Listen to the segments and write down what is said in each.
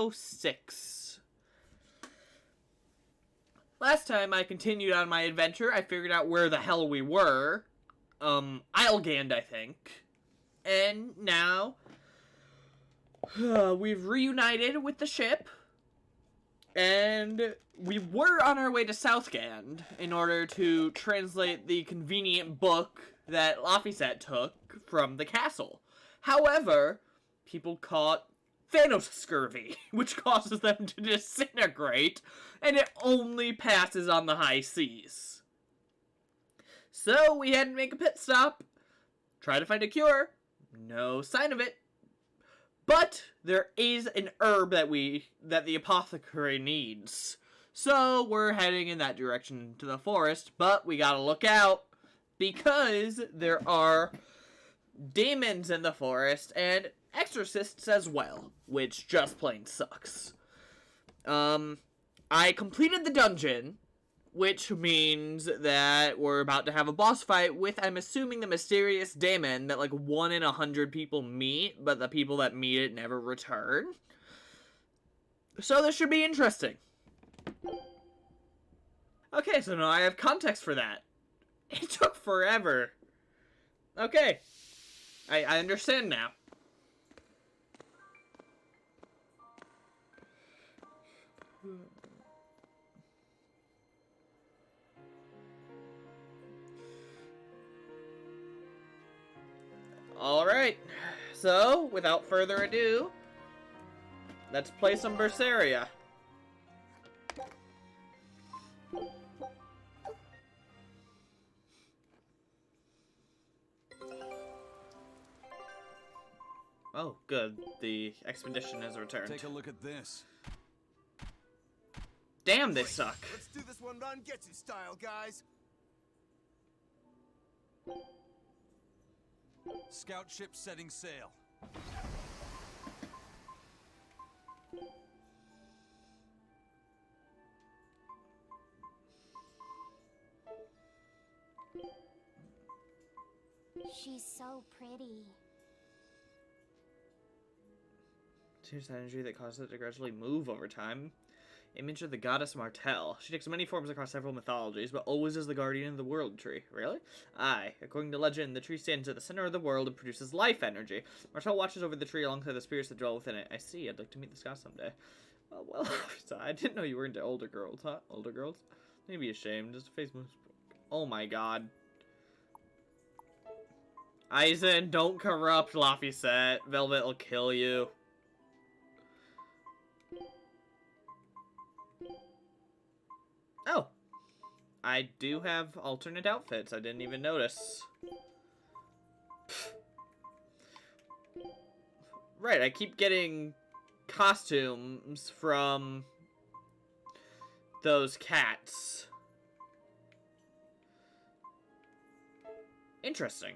106. Last time I continued on my adventure, I figured out where the hell we were. Islegand, I think. And now, we've reunited with the ship. And we were on our way to Southgand in order to translate the convenient book that Laphicet took from the castle. However, people caught Thanos scurvy, which causes them to disintegrate, and it only passes on the high seas. So we had to make a pit stop, try to find a cure. No sign of it. But there is an herb that the apothecary needs. So we're heading in that direction to the forest, but we gotta look out because there are demons in the forest and exorcists as well, which just plain sucks. I completed the dungeon, which means that we're about to have a boss fight with, I'm assuming, the mysterious demon that, like, 1 in 100 people meet, but the people that meet it never return. So this should be interesting. Okay, so now I have context for that. It took forever. Okay. I understand now. Alright, so, without further ado, let's play some Berseria. Oh, good. The expedition has returned. Take a look at this. Damn, they suck. Let's do this one run get you style, guys. Scout ship setting sail. She's so pretty. Here's the energy that causes it to gradually move over time. Image of the goddess Martel. She takes many forms across several mythologies, but always is the guardian of the world tree. Really? Aye. According to legend, the tree stands at the center of the world and produces life energy. Martel watches over the tree alongside the spirits that dwell within it. I see. I'd like to meet this guy someday. Well, I didn't know you were into older girls, huh? Older girls? Don't be ashamed. Just a Facebook. Oh my god. Aizen, don't corrupt Laphicet. Velvet will kill you. Oh. I do have alternate outfits. I didn't even notice. Right, I keep getting costumes from those cats. Interesting.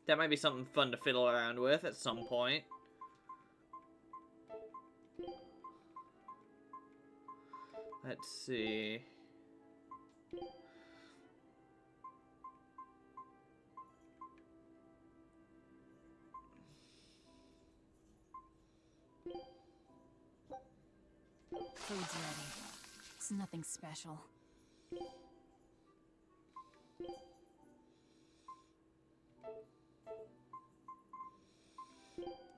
That might be something fun to fiddle around with at some point. Let's see. Food's ready. It's nothing special.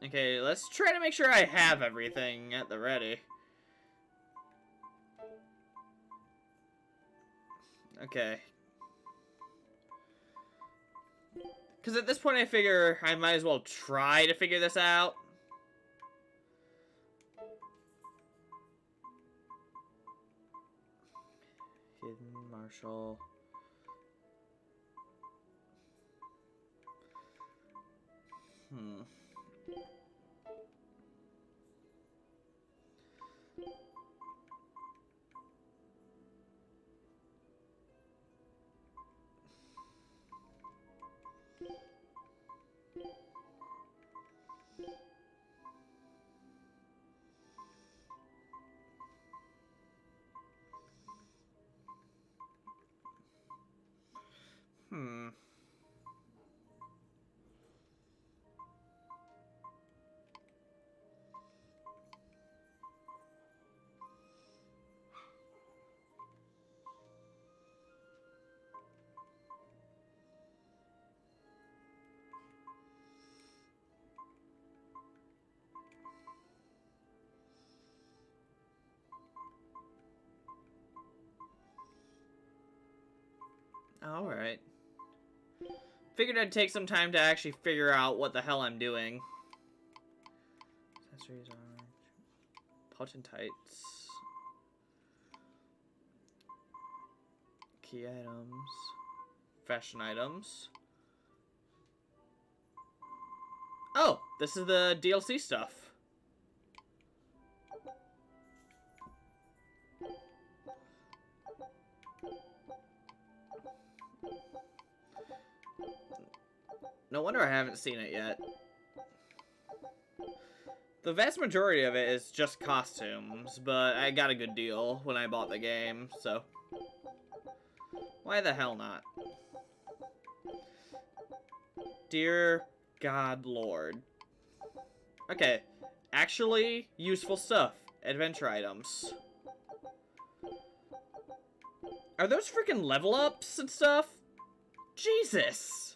Okay, let's try to make sure I have everything at the ready. Okay. Because at this point I figure I might as well try to figure this out. Hidden Marshall. Alright. Figured I'd take some time to actually figure out what the hell I'm doing. Accessories orange. Potentites. Key items. Fashion items. Oh, this is the DLC stuff. No wonder I haven't seen it yet. The vast majority of it is just costumes, but I got a good deal when I bought the game, so why the hell not? Dear God Lord. Okay, actually useful stuff. Adventure items. Are those freaking level ups and stuff? Jesus!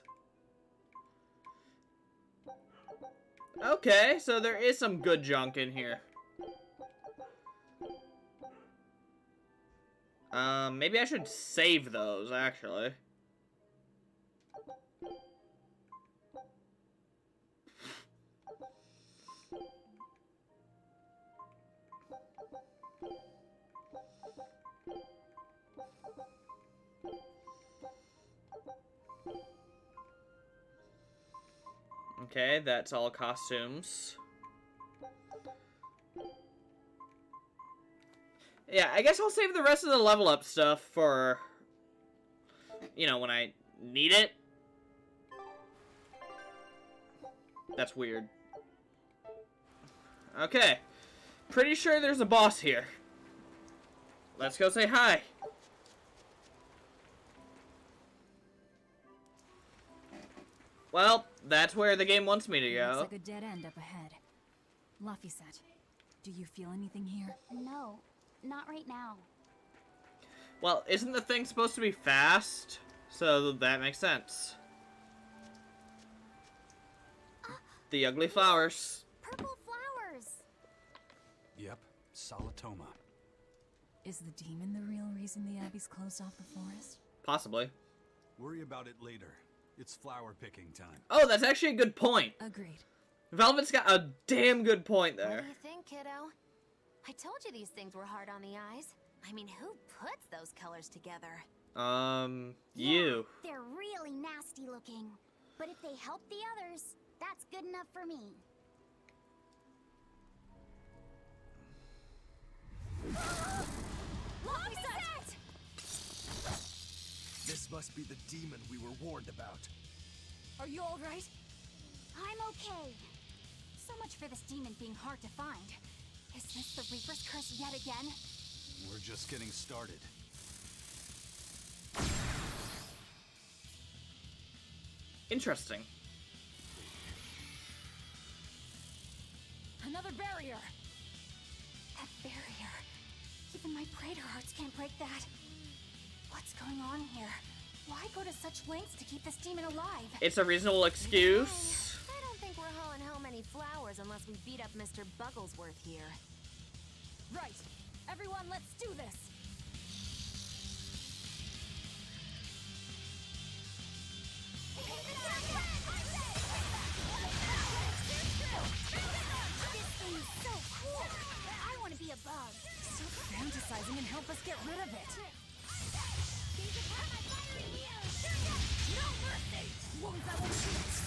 Okay, so there is some good junk in here. Maybe I should save those, actually. Okay, that's all costumes. Yeah, I guess I'll save the rest of the level up stuff for, you know, when I need it. That's weird. Okay. Pretty sure there's a boss here. Let's go say hi. Well, that's where the game wants me to go. Looks like a dead end up ahead. Laphicet, do you feel anything here? No, not right now. Well, isn't the thing supposed to be fast? So that makes sense. The ugly flowers. Purple flowers! Yep, Salatoma. Is the demon the real reason the Abbey's closed off the forest? Possibly. Worry about it later. It's flower picking time. Oh, that's actually a good point. Agreed. Velvet's got a damn good point What there. do you think, kiddo? I told you these things were hard on the eyes. I mean, who puts those colors together? You. They're really nasty looking. But if they help the others, that's good enough for me. Laphicet! This must be the demon we were warned about. Are you all right? I'm okay. So much for this demon being hard to find. Is this the Reaper's curse yet again? We're just getting started. Interesting. Another barrier! That barrier. Even my praetor hearts can't break that. What's going on here? Why go to such lengths to keep this demon alive? It's a reasonable excuse. I don't think we're hauling home any flowers unless we beat up Mr. Bugglesworth here. Right! Everyone, let's do this! This thing is so cool. I want to be a bug. Stop fantasizing and help us get rid of it! No mercy! Wounds that will shoot!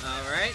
Alright.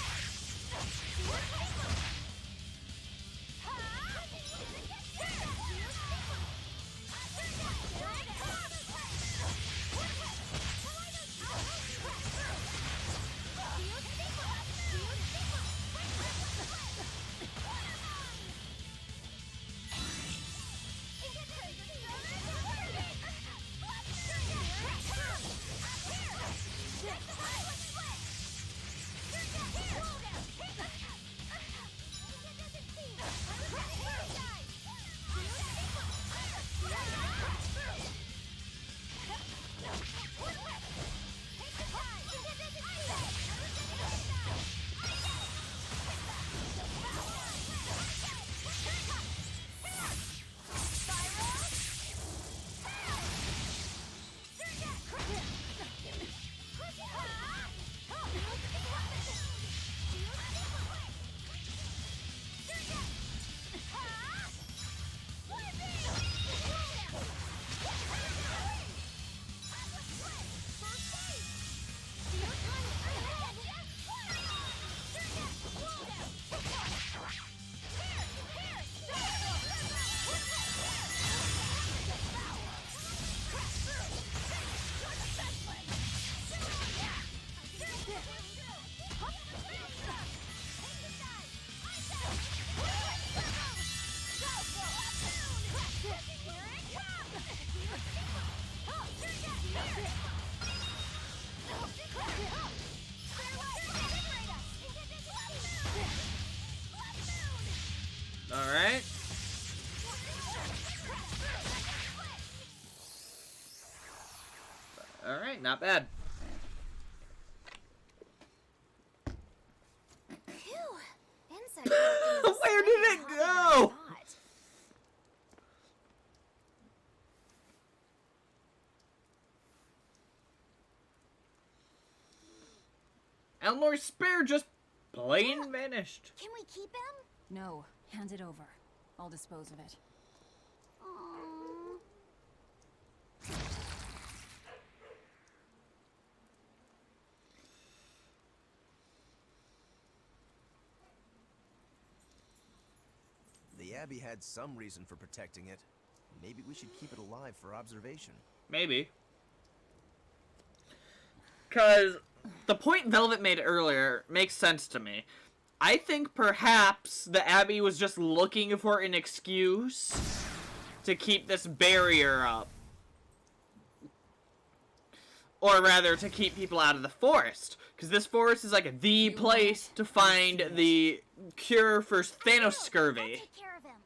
Alright. Alright, not bad. Phew. Insect collecting is Where way did it harder than I go? thought. Eleanor's spear just plain vanished. Can we keep him? No, hand it over. I'll dispose of it. Aww. The Abbey had some reason for protecting it. Maybe we should keep it alive for observation. Maybe. Because the point Velvet made earlier makes sense to me. I think perhaps the Abbey was just looking for an excuse to keep this barrier up. Or rather, to keep people out of the forest. Because this forest is like the place to find the cure for Thanos scurvy. Take care of him.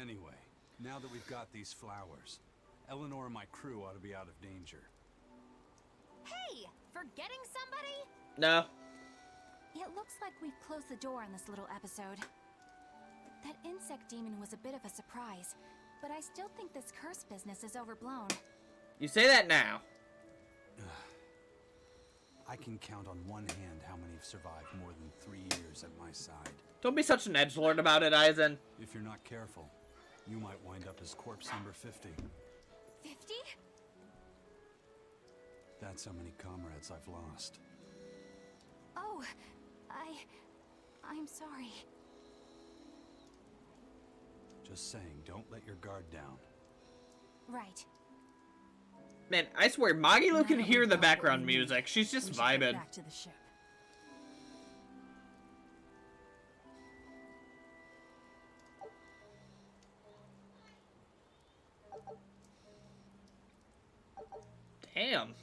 Anyway, now that we've got these flowers, Eleanor and my crew ought to be out of danger. Hey, forgetting somebody? No. It looks like we've closed the door on this little episode. That insect demon was a bit of a surprise, but I still think this curse business is overblown. You say that now. I can count on one hand how many have survived more than 3 years at my side. Don't be such an edgelord about it, Aizen. If you're not careful, you might wind up as corpse number 50. 50? That's how many comrades I've lost. Oh, I'm sorry. Just saying, don't let your guard down. Right. Man, I swear, Magilu can Now hear we've the got what background we need. music. She's just We should get vibing. back to the ship. Damn.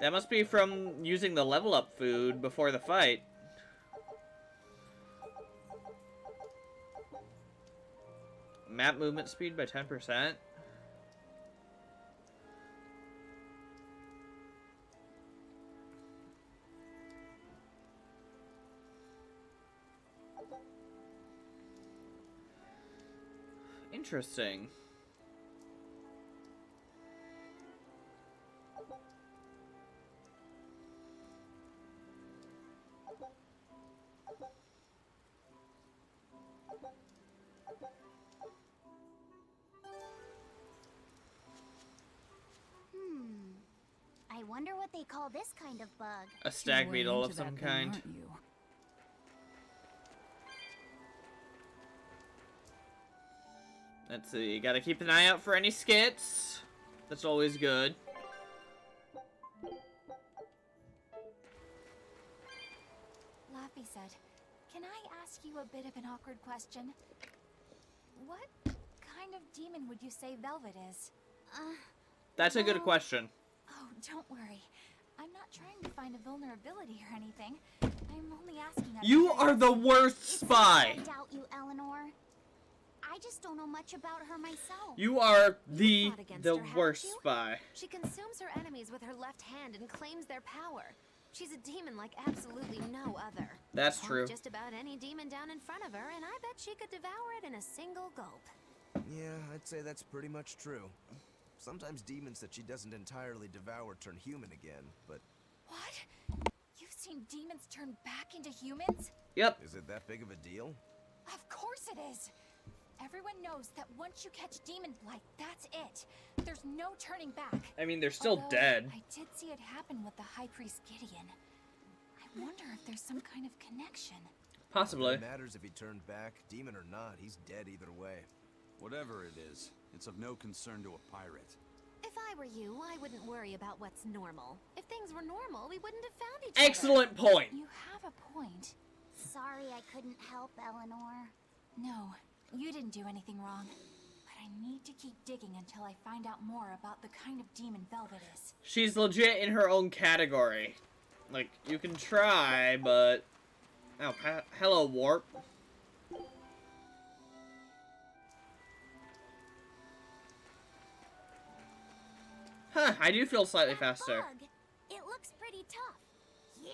That must be from using the level up food before the fight. Map movement speed by 10%. Interesting. I wonder what they call this kind of bug. A stag You're way beetle of into some that thing, kind. aren't you? Let's see, gotta keep an eye out for any skits. That's always good. Laffy said, "Can I ask you a bit of an awkward question? What kind of demon would you say Velvet is?" That's a good Well- question. Oh, don't worry. I'm not trying to find a vulnerability or anything. I'm only asking out of You are the worst spy! I doubt you, Eleanor. I just don't know much about her myself. You are You fought against her, haven't worst you? spy. She consumes her enemies with her left hand and claims their power. She's a demon like absolutely no other. That's Walk true. Just about any demon down in front of her, and I bet she could devour it in a single gulp. Yeah, I'd say that's pretty much true. Sometimes demons that she doesn't entirely devour turn human again, but What? You've seen demons turn back into humans? Yep. is it that big of a deal? Of course it is! Everyone knows that once you catch demon blight, that's it. There's no turning back. I mean, they're still Although, dead. I did see it happen with the High Priest Gideon. I wonder if there's some kind of connection. Possibly. It matters if he turned back, demon or not, he's dead either way. Whatever it is, it's of no concern to a pirate. If I were you, I wouldn't worry about what's normal. If things were normal, we wouldn't have found each other. Excellent point. You have a point. Sorry I couldn't help, Eleanor. No, you didn't do anything wrong. But I need to keep digging until I find out more about the kind of demon Velvet is. She's legit in her own category. Like, you can try, but Oh, hello, Warp. Huh, I do feel slightly faster. Bug, it looks pretty tough. Yeah,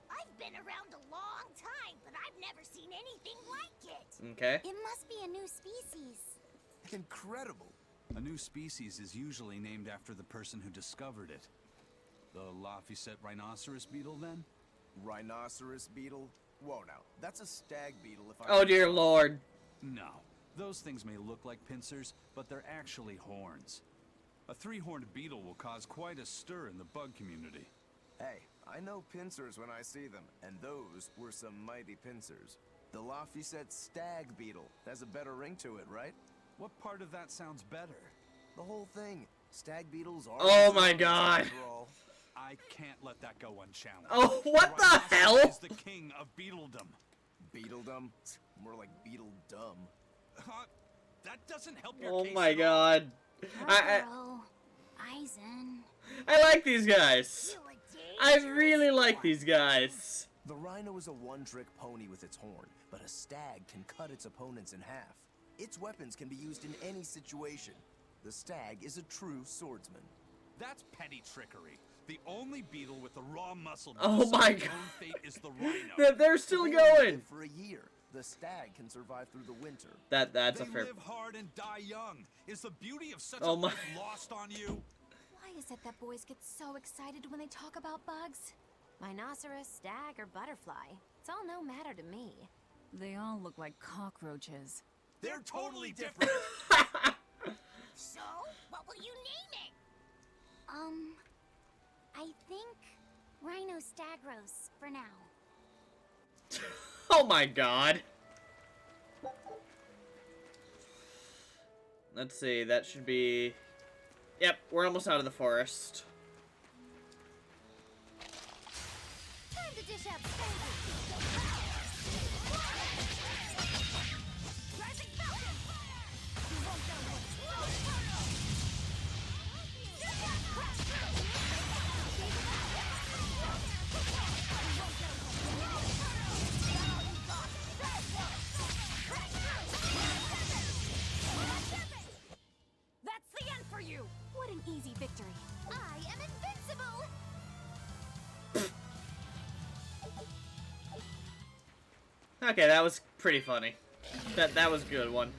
I've been around a long time, but I've never seen anything like it. Okay. It must be a new species. Incredible. A new species is usually named after the person who discovered it. The Laphicet rhinoceros beetle, then? Rhinoceros beetle? Whoa, now. That's a stag beetle if I... Oh, dear lord. No. Those things may look like pincers, but they're actually horns. A three-horned beetle will cause quite a stir in the bug community. Hey, I know pincers when I see them, and those were some mighty pincers. The Laphicet stag beetle has a better ring to it, right? What part of that sounds better? The whole thing. Stag beetles are... Oh my god. after all. I can't let that go unchallenged. Oh, what the Rhinoceros hell? is the king of beetledom. Beetledom? More like beetle dumb. That doesn't help your Oh case my at all. god. Hello, Eisen. I like these guys. You a I dangerous really like one. these guys. The rhino is a one-trick pony with its horn, but a stag can cut its opponents in half. Its weapons can be used in any situation. The stag is a true swordsman. That's petty trickery. The only beetle with the raw muscle to Oh decide my its God. own fate is the rhino. They're still They only going. live for a year. The stag can survive through the winter. That's They a fair. live hard and die young. Is the beauty of such Oh a my- life lost on you? Why is it that boys get so excited when they talk about bugs? Rhinoceros, stag, or butterfly. It's all no matter to me. They all look like cockroaches. They're totally different. So, what will you name it? I think Rhino Stagros for now. Oh my god. Let's see, that should be... Yep, we're almost out of the forest. Time to dish out Scurvy. Rising Falcon! You won't know what's That's the end for you! What an easy victory. I am invincible! Okay, that was pretty funny. That was a good one.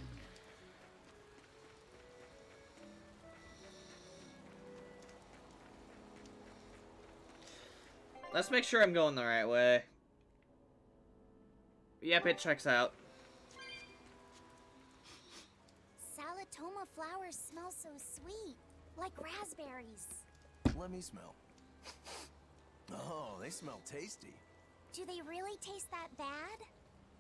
Let's make sure I'm going the right way. Yep, it checks out. Salatoma flowers smell so sweet, like raspberries. Let me smell. Oh, they smell tasty. Do they really taste that bad?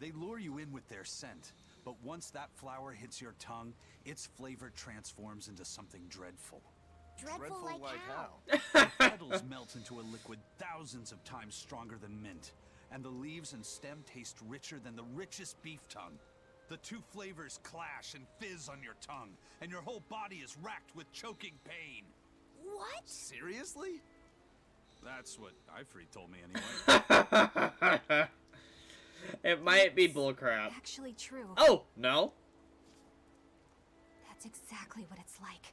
They lure you in with their scent, but once that flower hits your tongue, its flavor transforms into something dreadful. Dreadful like how? The petals melt into a liquid thousands of times stronger than mint, and the leaves and stem taste richer than the richest beef tongue. The two flavors clash and fizz on your tongue, and your whole body is racked with choking pain. What? Seriously? That's what Ifrit told me anyway. It might be bullcrap. Actually true. Oh, no? That's exactly what it's like.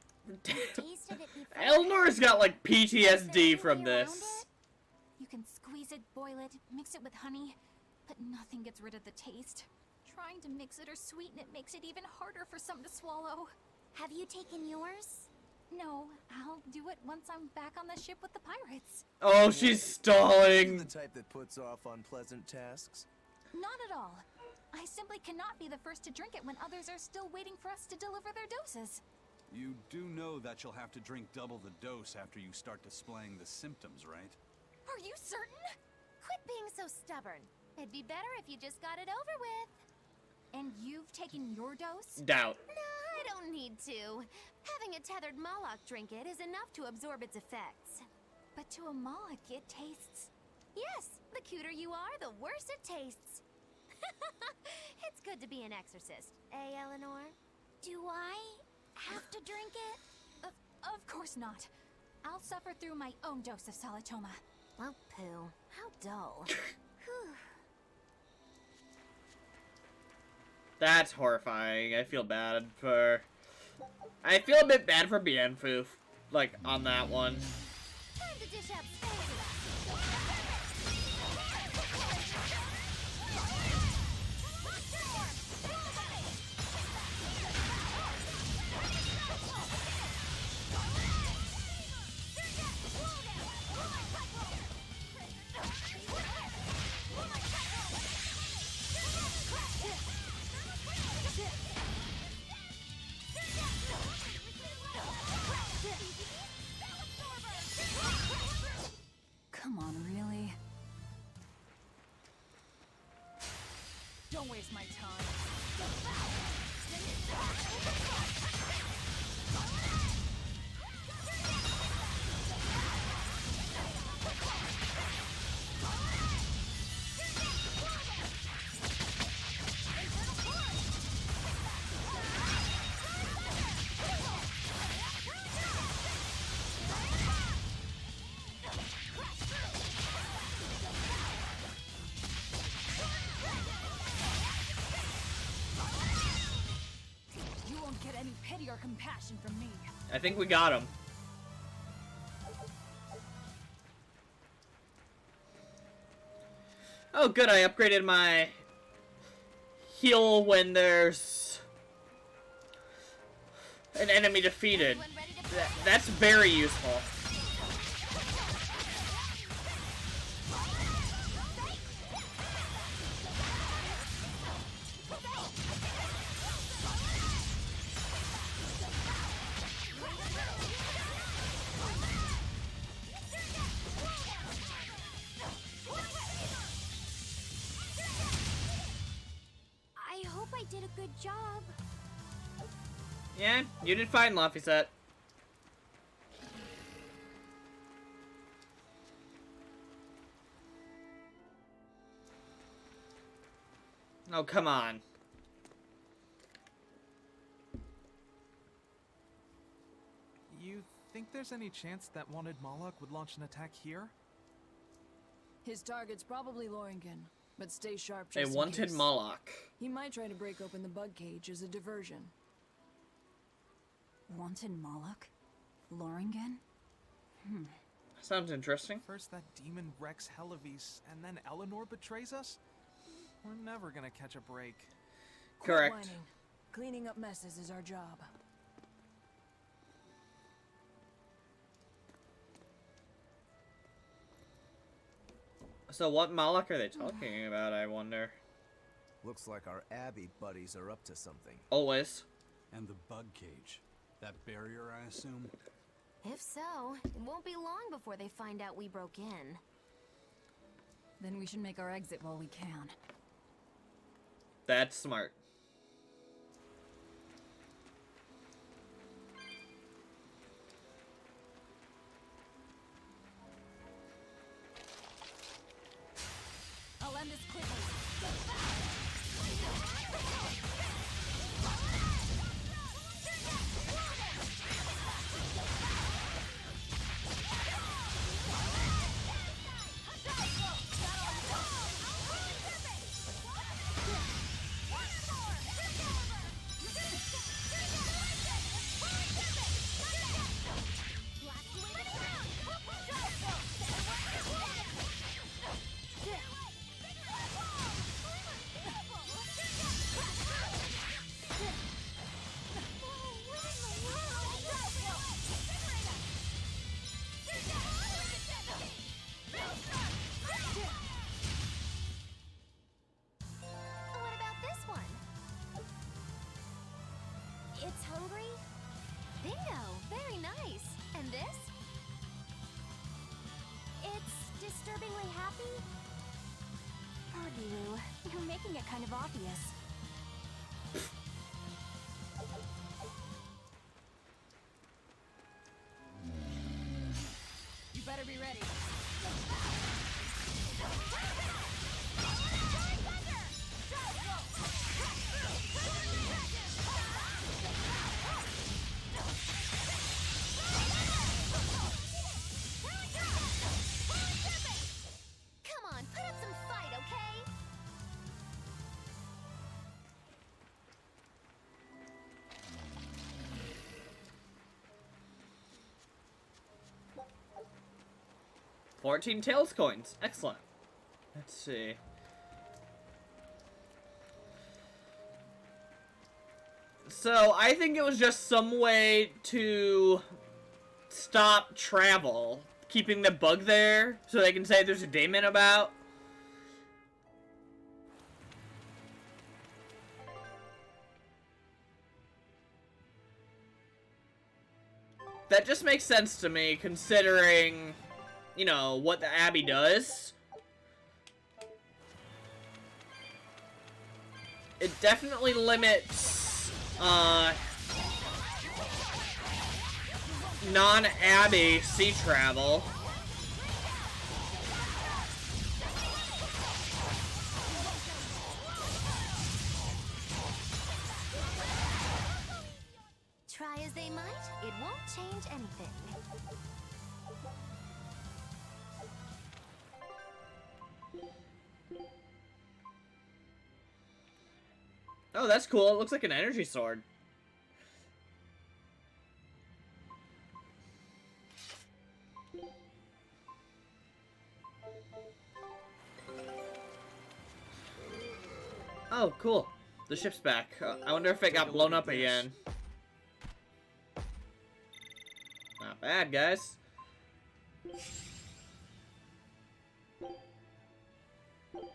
Tasted it before? Eleanor's got like Is there any PTSD from way around this. it? You can squeeze it, boil it, mix it with honey, but nothing gets rid of the taste. Trying to mix it or sweeten it makes it even harder for some to swallow. Have you taken yours? No, I'll do it once I'm back on the ship with the pirates. Oh, she's You're stalling. the type that puts off unpleasant tasks. Not at all. I simply cannot be the first to drink it when others are still waiting for us to deliver their doses. You do know that you'll have to drink double the dose after you start displaying the symptoms, right? Are you certain? Quit being so stubborn. It'd be better if you just got it over with. And you've taken your dose? Doubt. No, I don't need to. Having a tethered Moloch drink it is enough to absorb its effects. But to a Moloch, it tastes... Yes, the cuter you are, the worse it tastes. It's good to be an exorcist, eh, Eleanor? Do I have to drink it? Of course not. I'll suffer through my own dose of Salatoma. Oh, poo. How dull. Whew. That's horrifying. I feel bad for... I feel a bit bad for Bienfu, like, on that one. Time to dish out space. Come on, really? Don't waste my time. You won't get any pity or compassion from me. I think we got him. Oh, good. I upgraded my heal when there's an enemy defeated. That's very useful. I hope I did a good job. Yeah, you did fine, Laphicet. Oh, come on. You think there's any chance that wanted Moloch would launch an attack here? His target's probably Loringen, but stay sharp They just in wanted case. Moloch. He might try to break open the bug cage as a diversion. Wanted Moloch? Loringen? Sounds interesting. First that demon Rex Helavis, and then Eleanor betrays us? We're never gonna catch a break. Quit Correct. whining. Cleaning up messes is our job. So what Moloch are they talking about, I wonder? Looks like our Abbey buddies are up to something. Always. And the bug cage. That barrier, I assume? If so, it won't be long before they find out we broke in. Then we should make our exit while we can. That's smart. I'll end this quickly. What about this one? It's hungry? Bingo! Very nice. And this? It's disturbingly happy? Argiru, you're making it kind of obvious. You better be ready. Come on, put up some fight, okay? 14 Tails coins. Excellent. Let's see. So, I think it was just some way to stop travel. Keeping the bug there so they can say there's a daemon about. That just makes sense to me, considering, you know, what the Abbey does. It definitely limits, non-Abbey sea travel. Try as they might, it won't change anything. Oh, that's cool. It looks like an energy sword. Oh, cool. The ship's back. I wonder if it got blown up again. Not bad, guys.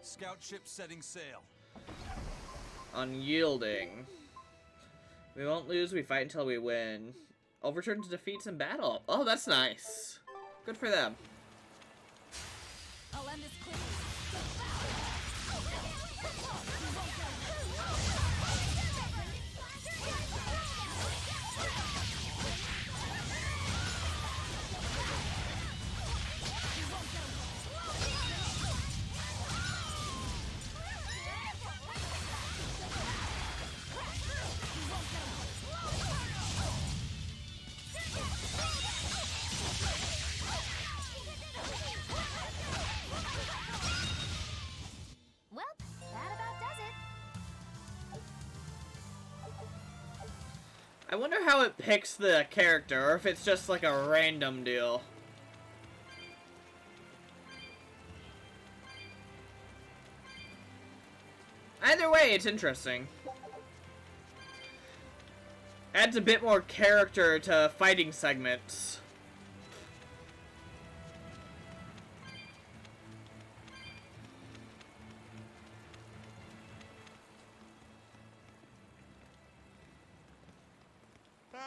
Scout ship setting sail. Unyielding. We won't lose, we fight until we win. Overturn to defeats in battle. Oh, that's nice. Good for them. I'll end this quickly. Well, that about does it. I wonder how it picks the character, or if it's just like a random deal. Either way, it's interesting. Adds a bit more character to fighting segments. Hey,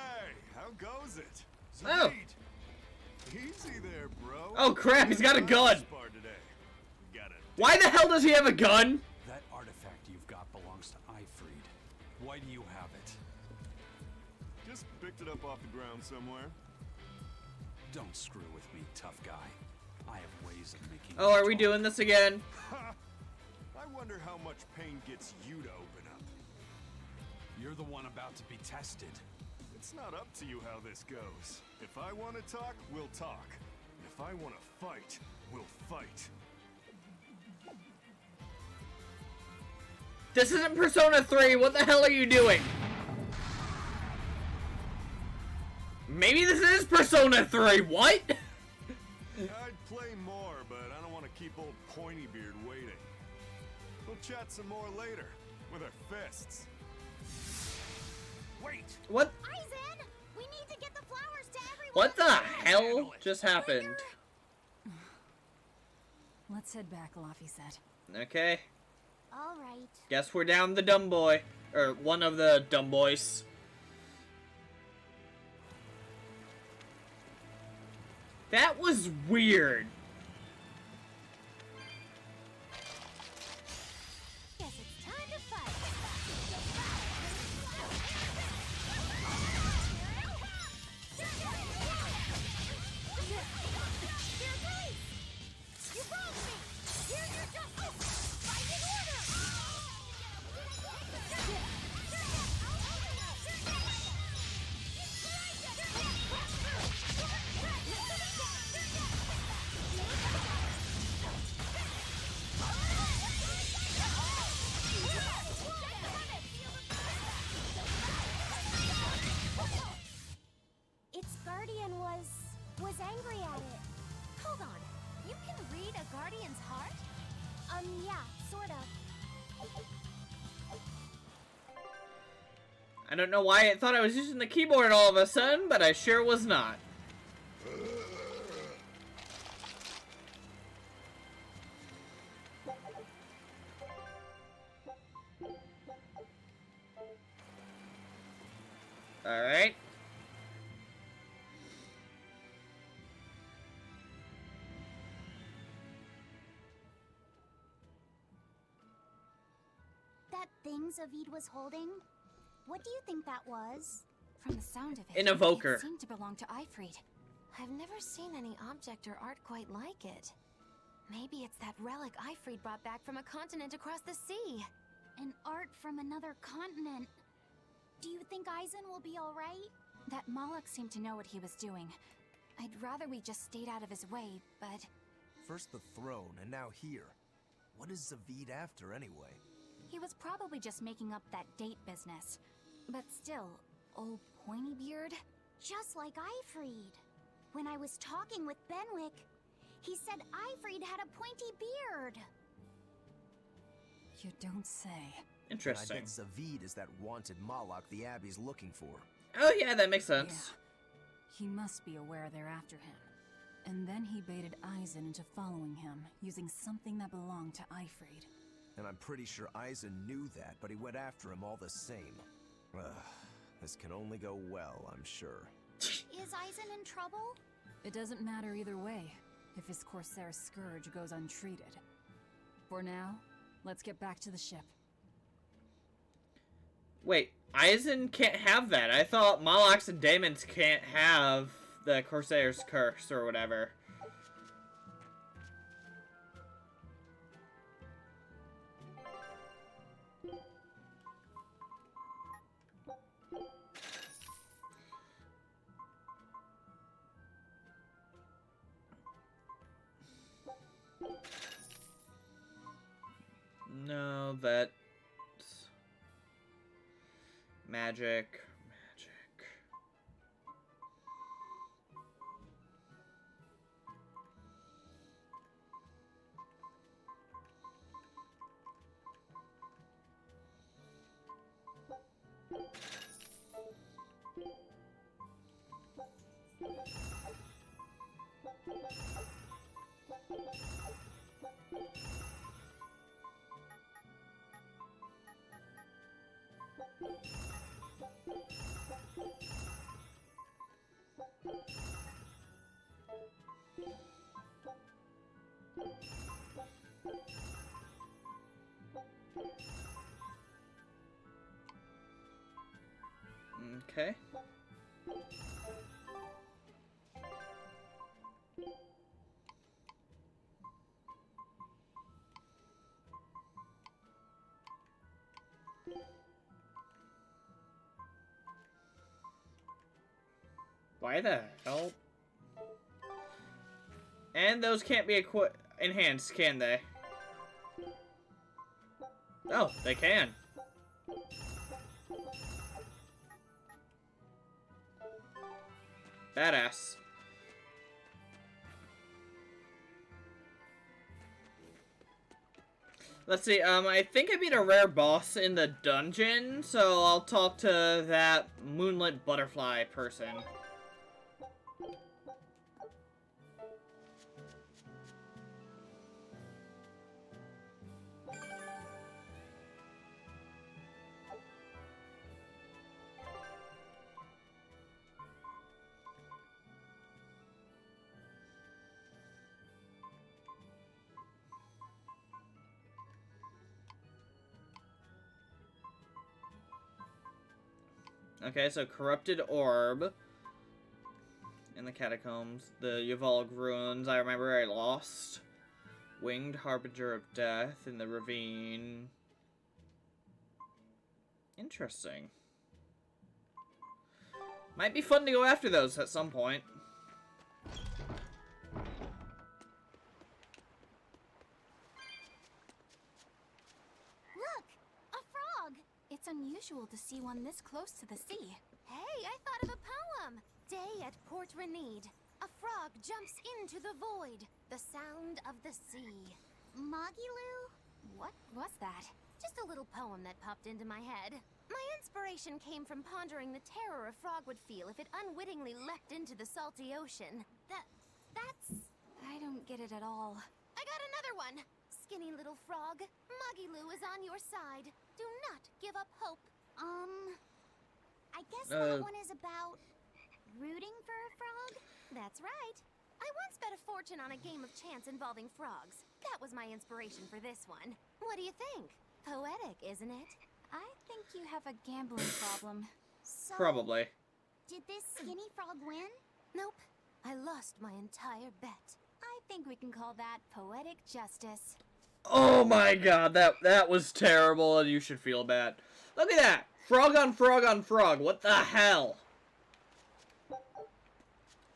how goes it? Oh. Easy there, bro. Oh crap, he's got a gun! Spar today. Got it. Why the hell does he have a gun? That artifact you've got belongs to Ifried. Why do you have it? Just picked it up off the ground somewhere. Don't screw with me, tough guy. I have ways of making Oh, you are we talk. doing this again? I wonder how much pain gets you to open up. You're the one about to be tested. It's not up to you how this goes. If I want to talk, we'll talk. If I want to fight, we'll fight. This isn't Persona 3, what the hell are you doing? Maybe this is Persona 3, what? I'd play more, but I don't want to keep old Pointybeard waiting. We'll chat some more later, with our fists. Wait! What? Aizen, we need to get the flowers to everyone. What the hell just happened? Let's head back, Laffy said. Okay. All right. Guess we're down the dumb boy. Or one of the dumb boys. That was weird. Guess it's time to fight. You broke me! Here's your justice! Fight in order! Its guardian was angry at it. Hold on. You a guardian's heart? Yeah, sort of. I don't know why I thought I was using the keyboard all of a sudden, but I sure was not. Alright. That thing Zavid was holding? What do you think that was? From the sound of it, An evoker. it seemed to belong to Ifrid. I've never seen any object or art quite like it. Maybe it's that relic Ifrid brought back from a continent across the sea. An art from another continent. Do you think Eisen will be alright? That Moloch seemed to know what he was doing. I'd rather we just stayed out of his way, but... First the throne, and now here. What is Zavid after, anyway? He was probably just making up that date business. But still, old pointy beard? Just like Ifrid. When I was talking with Benwick, he said Ifrid had a pointy beard. You don't say. Interesting. And I bet Zavid is that wanted Moloch the Abbey's looking for. Oh yeah, that makes sense. Yeah. He must be aware they're after him. And then he baited Eisen into following him, using something that belonged to Ifrid. And I'm pretty sure Eisen knew that, but he went after him all the same. Ugh, this can only go well, I'm sure. Is Eisen in trouble? It doesn't matter either way, if his Corsair scourge goes untreated. For now, let's get back to the ship. Wait, Eisen can't have that. I thought Molochs and Daemons can't have the Corsair's curse or whatever. No, that's magic. Okay. Why the hell? And those can't be enhanced, can they? Oh, they can. Badass. Let's see, I think I beat a rare boss in the dungeon, so I'll talk to that moonlit butterfly person. Okay, so Corrupted Orb in the Catacombs, the Yvalg Ruins, I remember I lost. Winged Harbinger of Death in the Ravine. Interesting. Might be fun to go after those at some point. Look! A frog! It's unusual to see one this close to the sea. Hey, I thought of a poem! Day at Port Renede. A frog jumps into the void. The sound of the sea. Mogiloo? What was that? Just a little poem that popped into my head. My inspiration came from pondering the terror a frog would feel if it unwittingly leapt into the salty ocean. That's... I don't get it at all. I got another one! Skinny little frog, Mogiloo is on your side. Do not give up hope. I guess that one is about rooting for a frog? That's right. I once bet a fortune on a game of chance involving frogs. That was my inspiration for this one. What do you think? Poetic, isn't it? I think you have a gambling problem. So, Probably. did this skinny frog win? Nope. I lost my entire bet. I think we can call that poetic justice. Oh my god, that was terrible, and you should feel bad. Look at that! Frog on frog on frog, what the hell?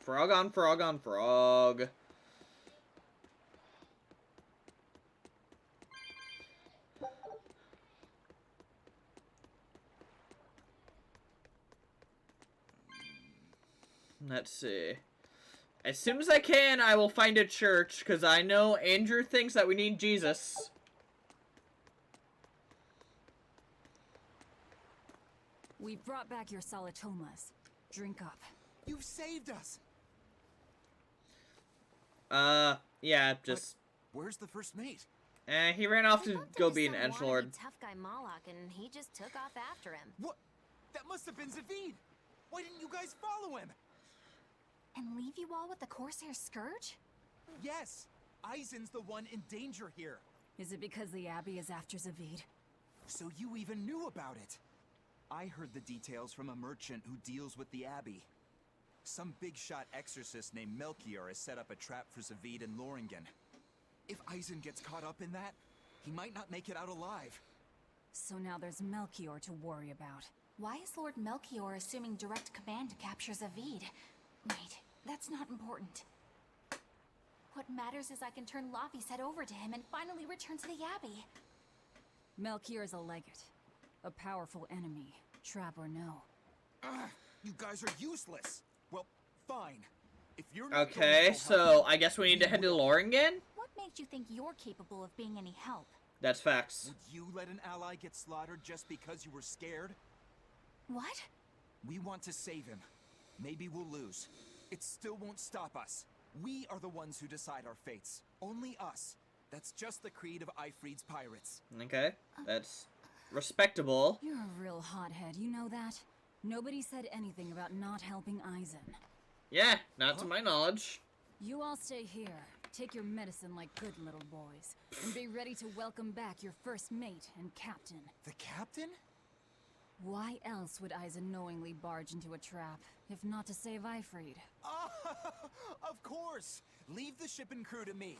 Frog on frog on frog. Let's see. As soon as I can, I will find a church, because I know Andrew thinks that we need Jesus. We've brought back your solitomas. Drink up. You've saved us! Yeah, just... Where's the first mate? He ran off I to bumped go into be an some edgelord. wannabe tough guy Moloch, and he just took off after him. What? That must have been Zavid! Why didn't you guys follow him? And leave you all with the Corsair Scourge? Yes! Eisen's the one in danger here. Is it because the Abbey is after Zavid? So you even knew about it? I heard the details from a merchant who deals with the Abbey. Some big-shot exorcist named Melchior has set up a trap for Zavid and Loringen. If Eisen gets caught up in that, he might not make it out alive. So now there's Melchior to worry about. Why is Lord Melchior assuming direct command to capture Zavid? Wait, that's not important. What matters is I can turn Laffy's head over to him and finally return to the Abbey. Melchior is a legate. A powerful enemy, trap or no. You guys are useless. Well, fine. If you're not Okay, going to so help me, I guess we need to head to Loringen? What makes you think you're capable of being any help? That's facts. would you let an ally get slaughtered just because you were scared? What? We want to save him. Maybe we'll lose. It still won't stop us. We are the ones who decide our fates. Only us. That's just the creed of Eifried's pirates. Okay, that's respectable. You're a real hothead, you know that? Nobody said anything about not helping Eisen. Yeah, not to my knowledge. You all stay here, take your medicine like good little boys, and be ready to welcome back your first mate and captain. The captain? Why else would Eisen knowingly barge into a trap, if not to save Eifried? Of course! Leave the ship and crew to me.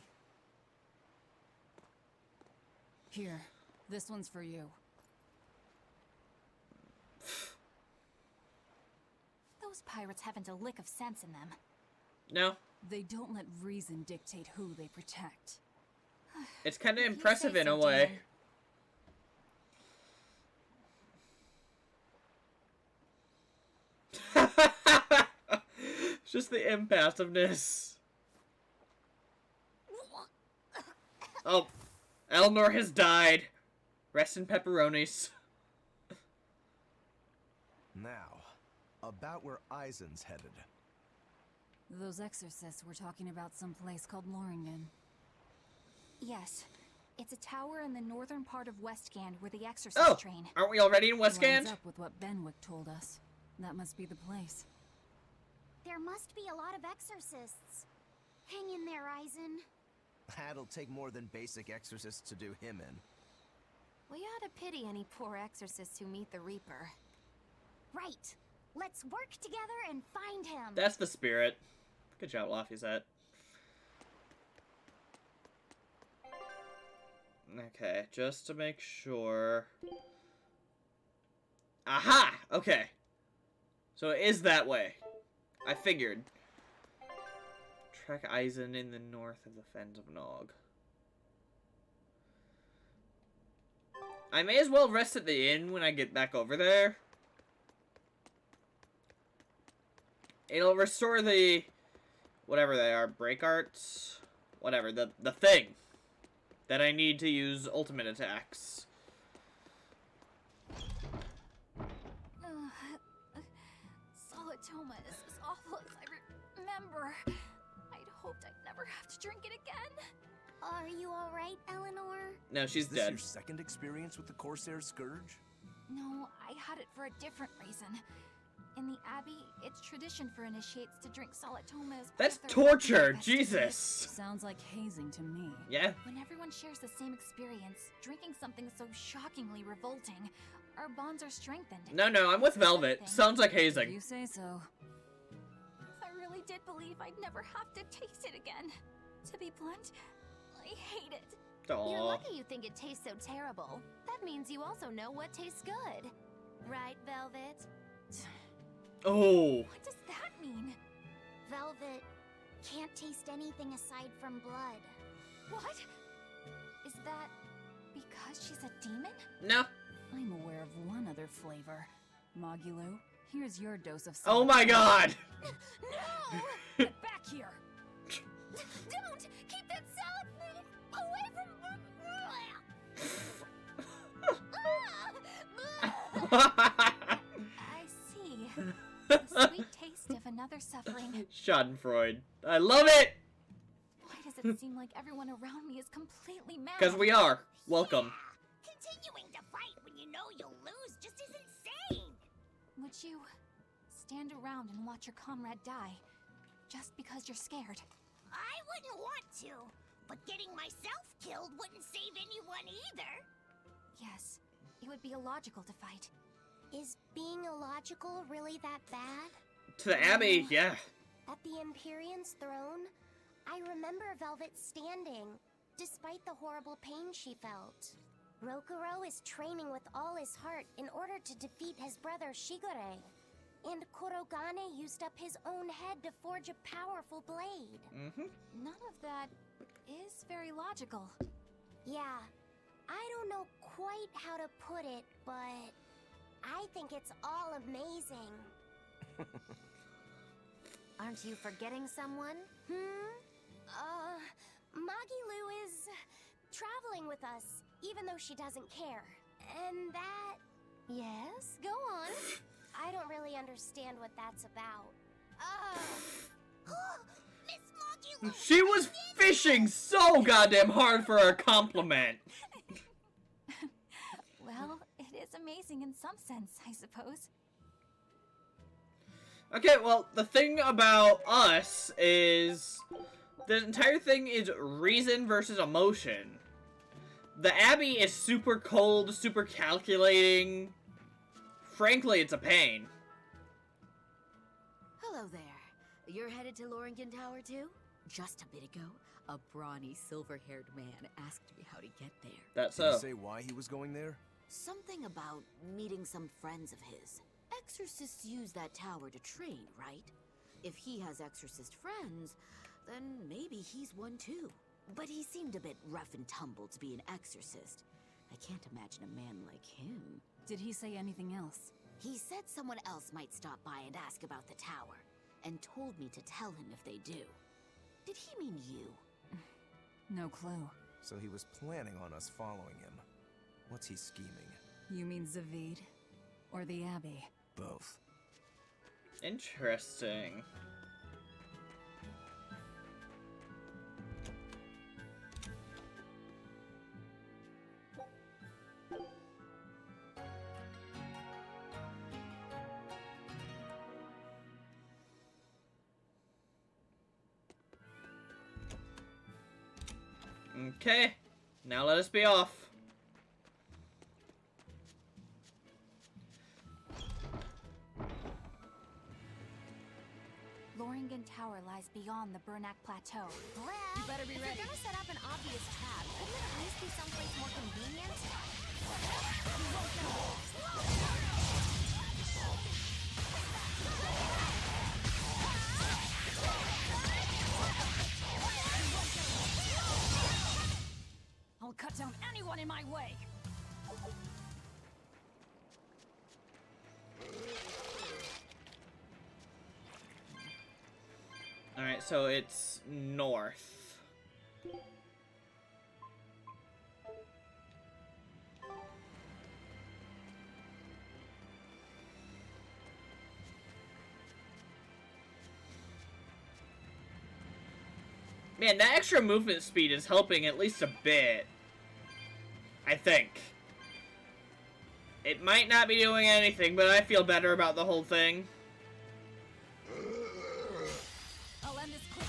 Here, this one's for you. Those pirates haven't a lick of sense in them. No, They don't let reason dictate who they protect. it's kind of If you impressive say in a so, way. It's just the impassiveness. Oh, Eleanor has died. Rest in pepperonis. Now, about where Eisen's headed. Those exorcists were talking about some place called Loringen. Yes. It's a tower in the northern part of Westgand where the exorcists Oh, train. aren't we already in Westgand? Lines up with what Benwick told us. That must be the place. There must be a lot of exorcists. Hang in there, Eisen. That'll take more than basic exorcists to do him in. We ought to pity any poor exorcists who meet the Reaper. Right. Let's work together and find him. That's the spirit. Good job, Lafayette. Okay, just to make sure. Aha! Okay. So it is that way. I figured. Track Eisen in the north of the Fens of Nog. I may as well rest at the inn when I get back over there. It'll restore the whatever they are, break arts, whatever, the thing that I need to use ultimate attacks. Solitoma is as awful as I remember. I'd hoped I'd never have to drink it again. Are you alright, Eleanor? No, she's Is this dead. your second experience with the Corsair Scourge? No, I had it for a different reason. In the Abbey, it's tradition for initiates to drink Solitoma as part That's of their torture, festivity. Jesus. Sounds like hazing to me. Yeah. When everyone shares the same experience, drinking something so shockingly revolting, our bonds are strengthened. No, I'm with Velvet. Sounds like hazing. You say so. I really did believe I'd never have to taste it again. To be blunt, I hate it. You're Aw. lucky you think it tastes so terrible. That means you also know what tastes good. Right, Velvet? Oh. What does that mean? Velvet can't taste anything aside from blood. What? Is that because she's a demon? No. I'm aware of one other flavor. Mogulu, here's your dose of Oh my god. No! Get back here! Don't! Keep that salad away from... I see. The sweet taste of another suffering. Schadenfreude. I love it! Why does it seem like everyone around me is completely mad? Because we are. Welcome. Continuing to fight when you know you'll lose just is insane! Would you stand around and watch your comrade die just because you're scared? I wouldn't want to, but getting myself killed wouldn't save anyone either. Yes, it would be illogical to fight. Is being illogical really that bad? To the Abbey, yeah. At the Empyrean's throne, I remember Velvet standing, despite the horrible pain she felt. Rokuro is training with all his heart in order to defeat his brother Shigure. And Kurogane used up his own head to forge a powerful blade. None of that is very logical. Yeah, I don't know quite how to put it, but I think it's all amazing. Aren't you forgetting someone? Magilu is traveling with us, even though she doesn't care. And that... Yes, go on. I don't really understand what that's about. Miss Magilu! She was fishing so goddamn hard for a compliment. Well, it is amazing in some sense, I suppose. Okay, well, the thing about us is the entire thing is reason versus emotion. The Abbey is super cold, super calculating. Frankly, it's a pain. Hello there. You're headed to Loringen Tower too? Just a bit ago, a brawny, silver-haired man asked me how to get there. That's Did he so. say why he was going there? Something about meeting some friends of his. Exorcists use that tower to train, right? If he has exorcist friends, then maybe he's one too. But he seemed a bit rough and tumble to be an exorcist. I can't imagine a man like him. Did he say anything else? He said someone else might stop by and ask about the tower, and told me to tell him if they do. Did he mean you? No clue. So he was planning on us following him. What's he scheming? You mean Zavid? Or the Abbey? Both. Interesting. Okay, now let us be off. Loringen Tower lies beyond the Bernac Plateau. Well, You better be if ready. you're gonna set up an obvious trap, couldn't it at least be someplace more convenient? I'll cut down anyone in my way! Alright, So it's north. Man, that extra movement speed is helping at least a bit. I think. It might not be doing anything, but I feel better about the whole thing. I'll end this quickly.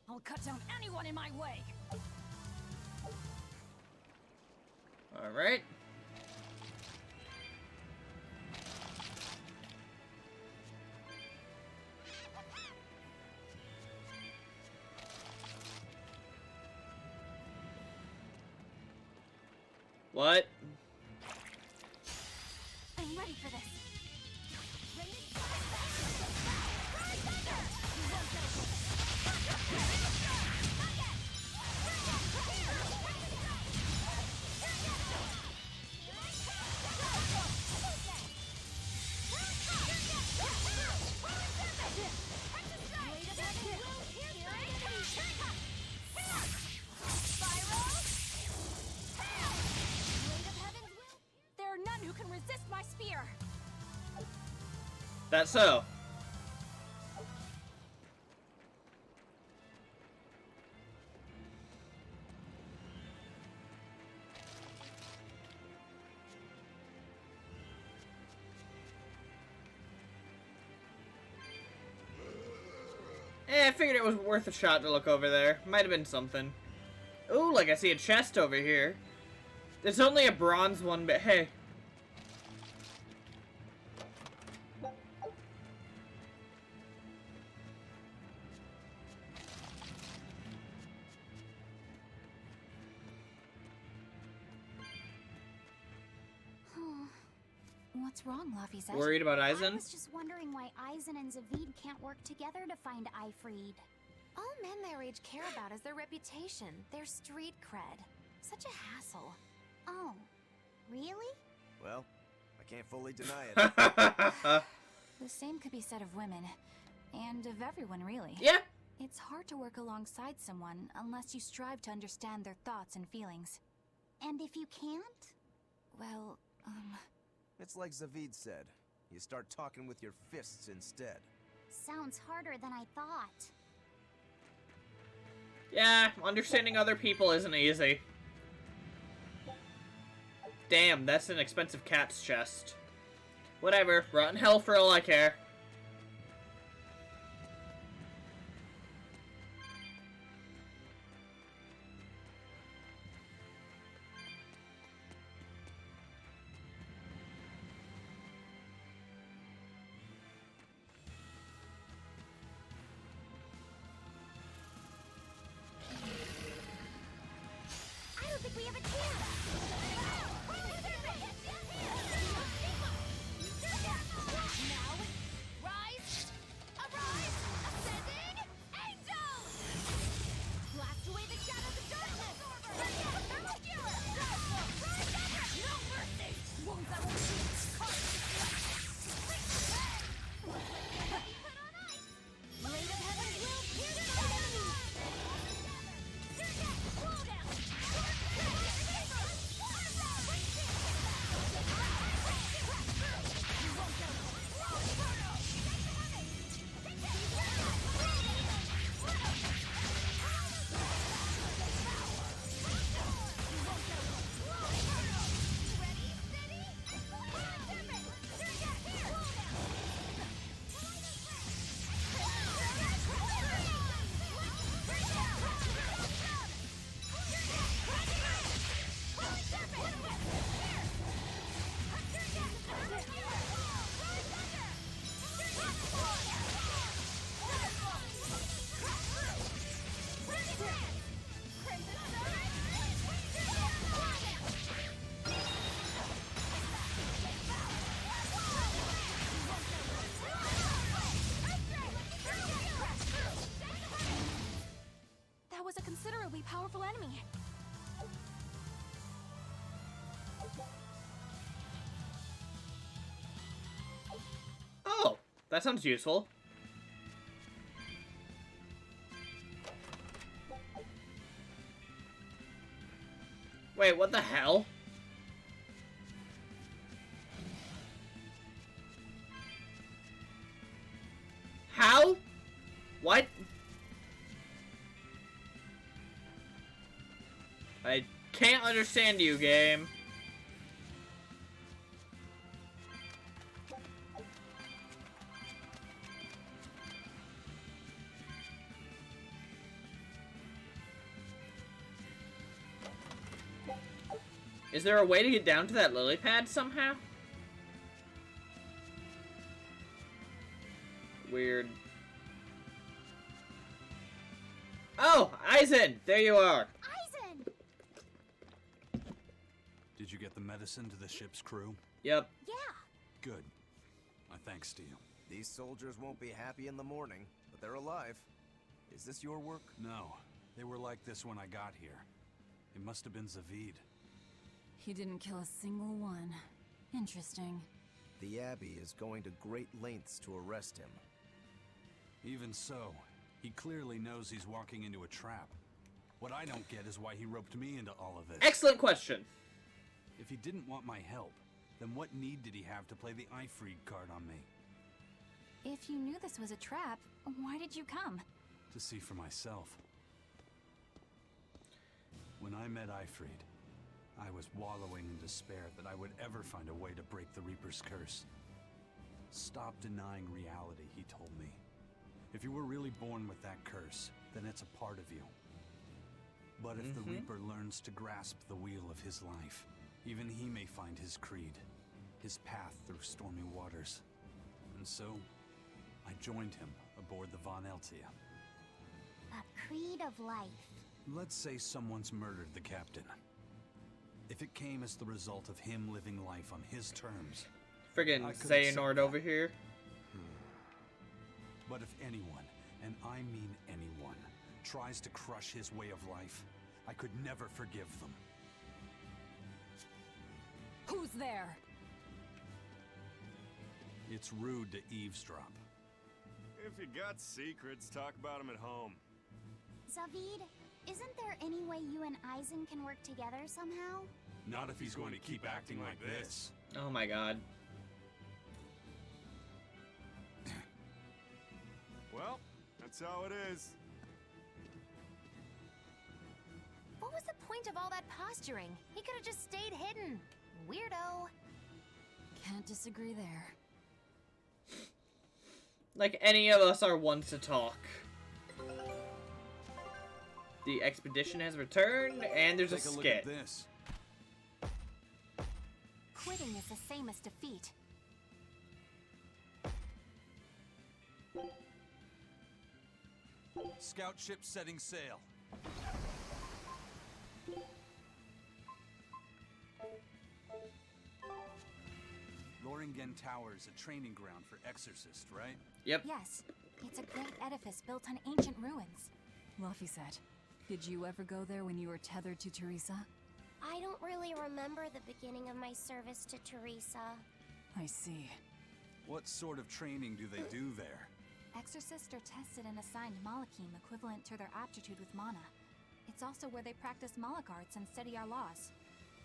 I'll cut down anyone in my way. All right. What? I'm ready for this. There are none who can resist my spear. That's so. I figured it was worth a shot to look over there. Might have been something. Ooh, like I see a chest over here. There's only a bronze one, but hey. What's wrong, Laphicet? Worried about I Aizen? was just wondering why Aizen and Zavid can't work together to find Ifrid. All men their age care about is their reputation, their street cred. Such a hassle. Oh, really? Well, I can't fully deny it. The same could be said of women. And of everyone, really. Yeah. It's hard to work alongside someone unless you strive to understand their thoughts and feelings. And if you can't? Well, It's like Zavid said. You start talking with your fists instead. Sounds harder than I thought. Yeah, understanding other people isn't easy. Damn, that's an expensive cat's chest. Whatever, rot in hell for all I care. I don't think we have a chance. Now, That sounds useful. Wait, what the hell? How? What? I can't understand you, game. Is there a way to get down to that lily pad somehow? Weird. Oh, Eisen! There you are. Eisen! Did you get the medicine to the ship's crew? Yep. Yeah. Good. My thanks to you. These soldiers won't be happy in the morning, but they're alive. Is this your work? No. They were like this when I got here. It must have been Zavid. He didn't kill a single one. Interesting. The Abbey is going to great lengths to arrest him. Even so, he clearly knows he's walking into a trap. What I don't get is why he roped me into all of this. Excellent question. If he didn't want my help, then what need did he have to play the Ifreed card on me? If you knew this was a trap, why did you come? To see for myself. When I met Ifreed, I was wallowing in despair that I would ever find a way to break the Reaper's curse. Stop denying reality, he told me. If you were really born with that curse, then it's a part of you. But if the Reaper learns to grasp the wheel of his life, even he may find his creed, his path through stormy waters. And so, I joined him aboard the Von Eltia. A creed of life. Let's say someone's murdered the captain. If it came as the result of him living life on his terms, Friggin' I could Xehanort accept over here. But if anyone, and I mean anyone, tries to crush his way of life, I could never forgive them. Who's there? It's rude to eavesdrop. If you got secrets, talk about them at home. Zavid, isn't there any way you and Eisen can work together somehow? Not if he's going to keep acting like this. Oh my god. Well, that's how it is. What was the point of all that posturing? He could have just stayed hidden. Weirdo. Can't disagree there. Like any of us are ones to talk. The expedition has returned, and there's Take a a look skit. at this. Quitting is the same as defeat. Scout ship setting sail. Loringen Tower is a training ground for exorcists, right? Yep. Yes, it's a great edifice built on ancient ruins. Laphicet, did you ever go there when you were tethered to Teresa? I don't really remember the beginning of my service to Teresa. I see. What sort of training do they do there? Exorcists are tested and assigned Malachim equivalent to their aptitude with mana. It's also where they practice Malach arts and study our laws.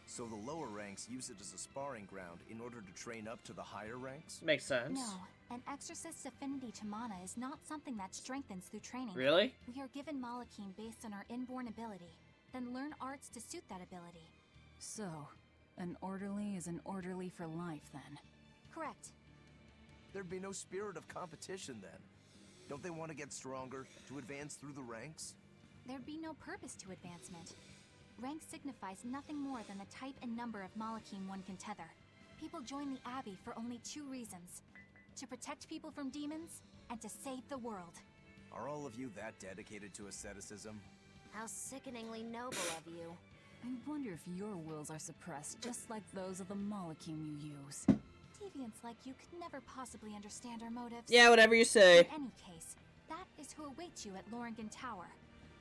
So the lower ranks use it as a sparring ground in order to train up to the higher ranks? Makes sense. No, an exorcist's affinity to mana is not something that strengthens through training. Really? We are given Malachim based on our inborn ability, then learn arts to suit that ability. So, an orderly is an orderly for life, then? Correct. There'd be no spirit of competition then. Don't they want to get stronger, to advance through the ranks? There'd be no purpose to advancement. Rank signifies nothing more than the type and number of Malachim one can tether. People join the Abbey for only two reasons: to protect people from demons, and to save the world. Are all of you that dedicated to asceticism? How sickeningly noble of you. I wonder if your wills are suppressed just like those of the Malachim you use. Deviants like you could never possibly understand our motives. Yeah, whatever you say. In any case, that is who awaits you at Loringen Tower.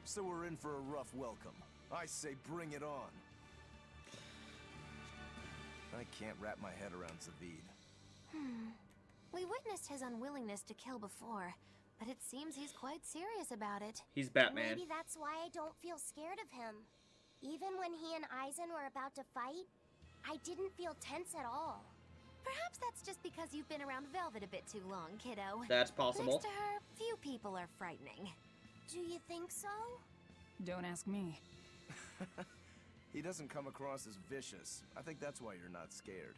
So we're in for a rough welcome. I say bring it on. I can't wrap my head around Zavid. We witnessed his unwillingness to kill before, but it seems he's quite serious about it. He's Batman. Maybe that's why I don't feel scared of him. Even when he and Eisen were about to fight, I didn't feel tense at all. Perhaps that's just because you've been around Velvet a bit too long, kiddo. That's possible. Next to her, few people are frightening. Do you think so? Don't ask me. He doesn't come across as vicious. I think that's why you're not scared.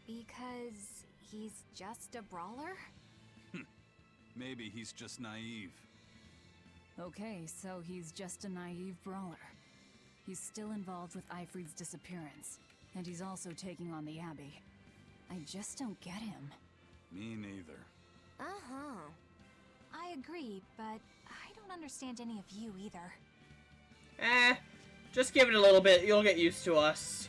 Because he's just a brawler? Maybe he's just naive. Okay, so he's just a naive brawler. He's still involved with Ifrid's disappearance, and he's also taking on the Abbey. I just don't get him. Me neither. Uh-huh. I agree, but I don't understand any of you either. Just give it a little bit. You'll get used to us.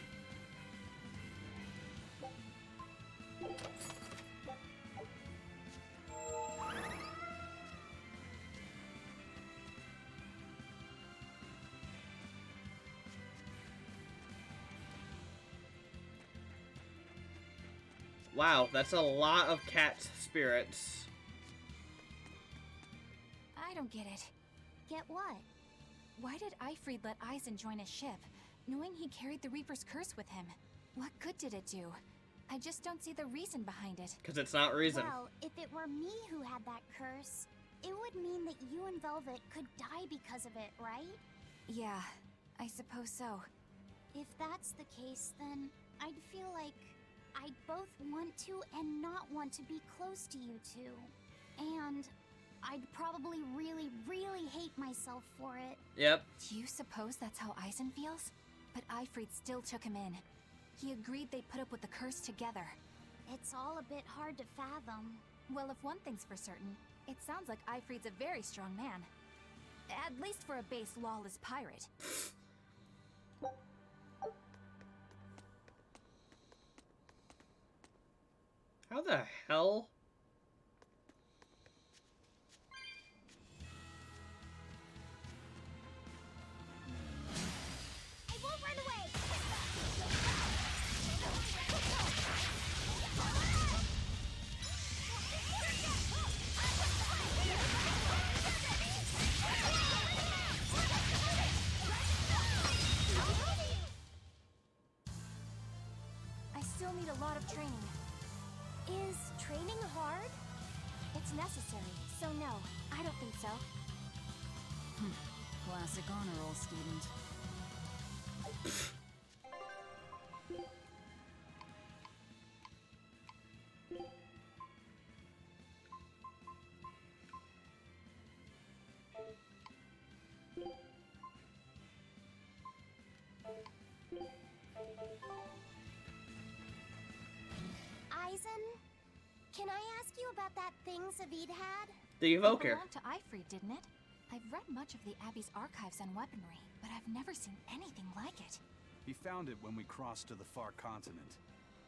Wow, that's a lot of cat spirits. I don't get it. Get what? Why did Ifrid let Eisen join his ship, knowing he carried the Reaper's curse with him? What good did it do? I just don't see the reason behind it. Because it's not reason. Well, if it were me who had that curse, it would mean that you and Velvet could die because of it, right? Yeah, I suppose so. If that's the case, then I'd feel like I'd both want to and not want to be close to you two. And I'd probably really, really hate myself for it. Yep. Do you suppose that's how Eisen feels? But Ifrid still took him in. He agreed they'd put up with the curse together. It's all a bit hard to fathom. Well, if one thing's for certain, it sounds like Ifrid's a very strong man. At least for a base lawless pirate. How the hell? I won't run away! I still need a lot of training. Is training hard? It's necessary, so no, I don't think so. Classic honor roll student. Eisen, can I ask you about that thing Zavid had? The It Evoker. belonged to Ifrid, didn't it? I've read much of the Abbey's archives on weaponry, but I've never seen anything like it. He found it when we crossed to the far continent.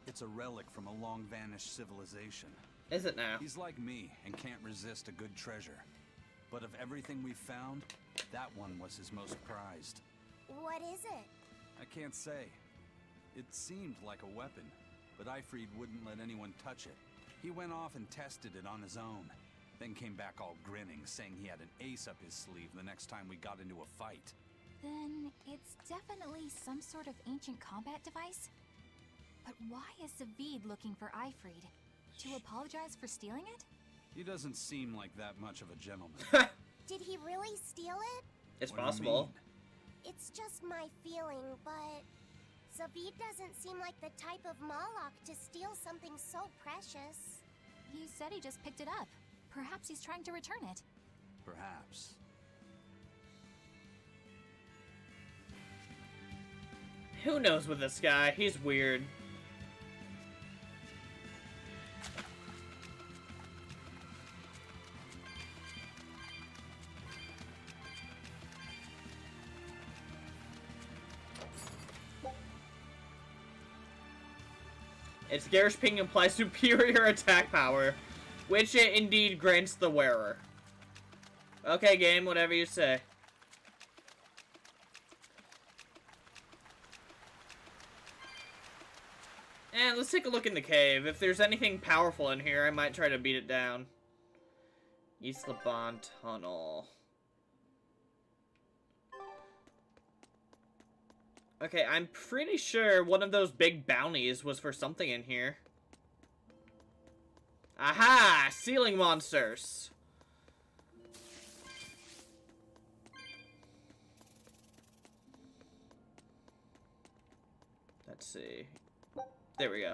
It's a relic from a long-vanished civilization. Is it now? He's like me and can't resist a good treasure. But of everything we've found, that one was his most prized. What is it? I can't say. It seemed like a weapon, but Ifrid wouldn't let anyone touch it. He went off and tested it on his own, then came back all grinning, saying he had an ace up his sleeve the next time we got into a fight. Then it's definitely some sort of ancient combat device? But why is Zavid looking for Ifrid? To apologize for stealing it? He doesn't seem like that much of a gentleman. Did he really steal it? It's What do you possible. mean? It's just my feeling, but Zavid doesn't seem like the type of Moloch to steal something so precious. He said he just picked it up. Perhaps he's trying to return it. Perhaps. Who knows with this guy? He's weird. Its garish ping implies superior attack power, which it indeed grants the wearer. Okay, game, whatever you say. And let's take a look in the cave. If there's anything powerful in here, I might try to beat it down. East Laban Tunnel. Okay, I'm pretty sure one of those big bounties was for something in here. Aha! Ceiling monsters! Let's see. There we go.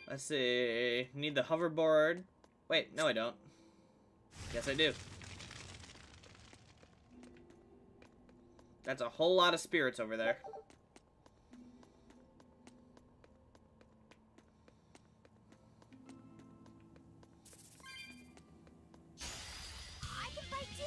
Let's see. Need the hoverboard. Wait, no I don't. Yes I do. That's a whole lot of spirits over there. I can fight too.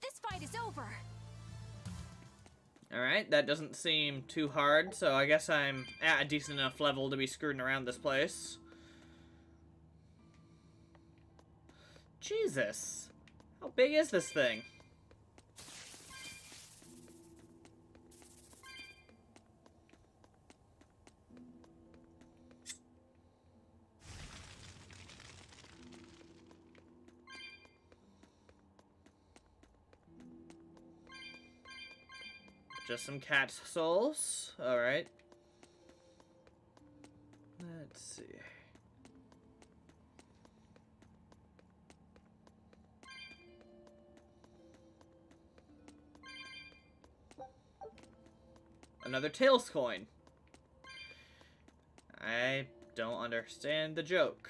This fight is over. Alright, that doesn't seem too hard, so I guess I'm at a decent enough level to be skirting around this place. Jesus! How big is this thing? Just some cat souls. Alright. Let's see. Another Tails coin. I don't understand the joke.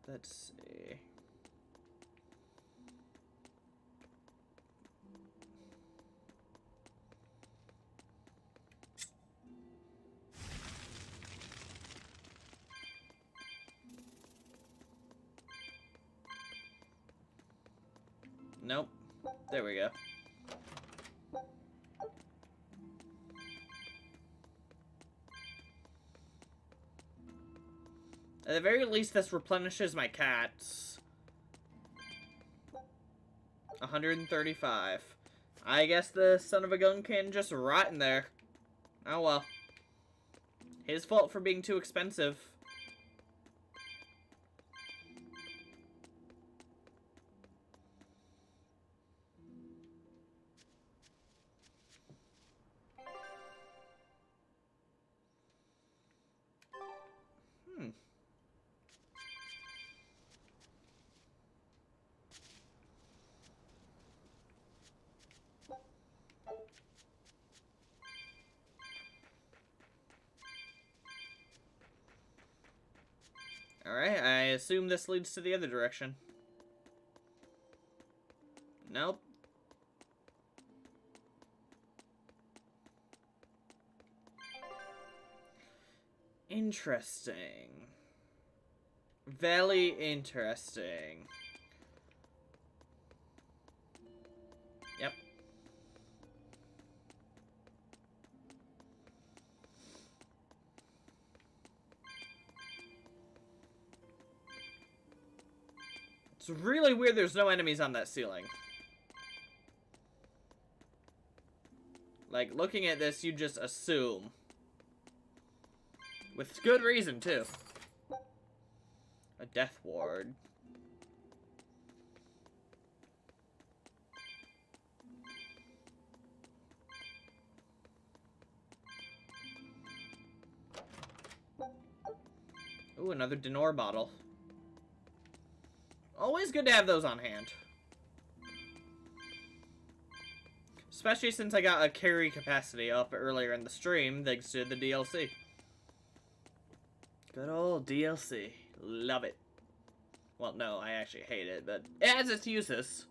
Let's see. Nope. There we go. At the very least, this replenishes my cats. 135. I guess the son of a gun can just rot in there. Oh well. His fault for being too expensive. Alright, I assume this leads to the other direction. Nope. Interesting. Very interesting. Yep. It's really weird there's no enemies on that ceiling. Like, looking at this, you just assume. With good reason, too. A death ward. Ooh, another Denor bottle. Always good to have those on hand. Especially since I got a carry capacity up earlier in the stream thanks to the DLC. Good old DLC. Love it. Well, no, I actually hate it, but it has its uses.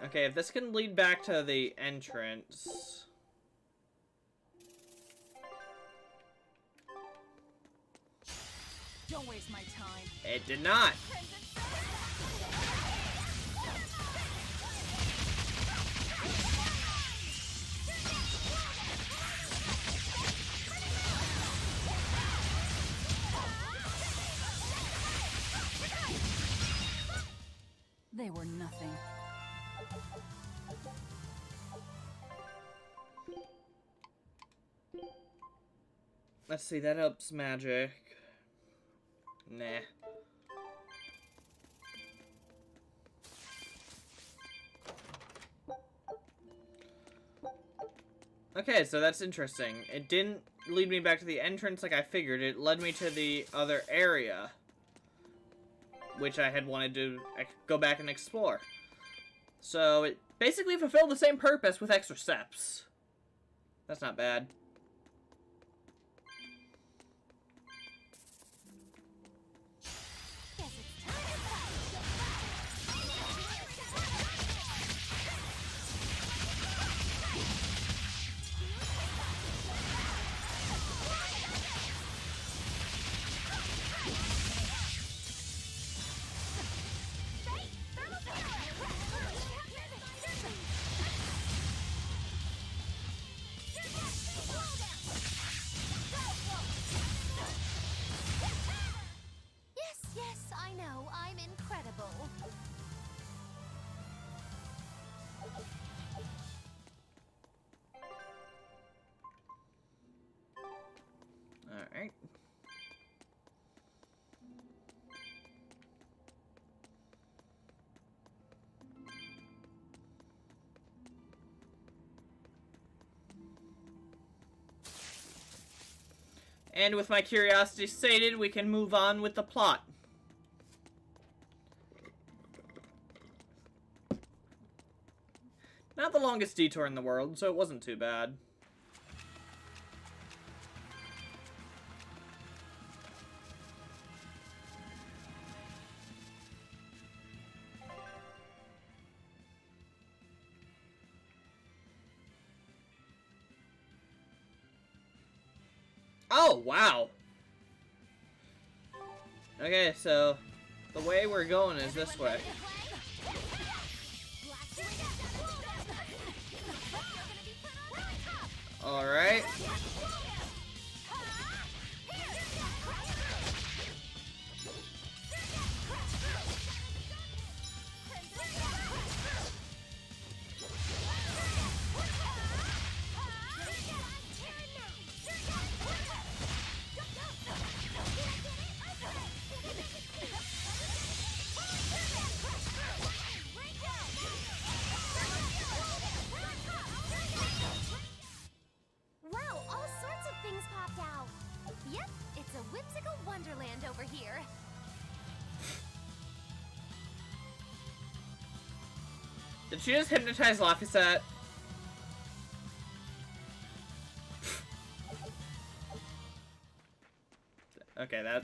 Okay, if this can lead back to the entrance... Don't waste my time. It did not. They were nothing. Let's see, that ups magic. Nah. Okay, so that's interesting. It didn't lead me back to the entrance like I figured. It led me to the other area, which I had wanted to go back and explore. So it basically fulfilled the same purpose with extra steps. That's not bad. Alright. And with my curiosity sated, we can move on with the plot. Not the longest detour in the world, so it wasn't too bad. Oh, wow. Okay, so the way we're going is this way. Alright. Wow, all sorts of things popped out. Yep, it's a whimsical wonderland over here. Did she just hypnotize Laphicet? Okay,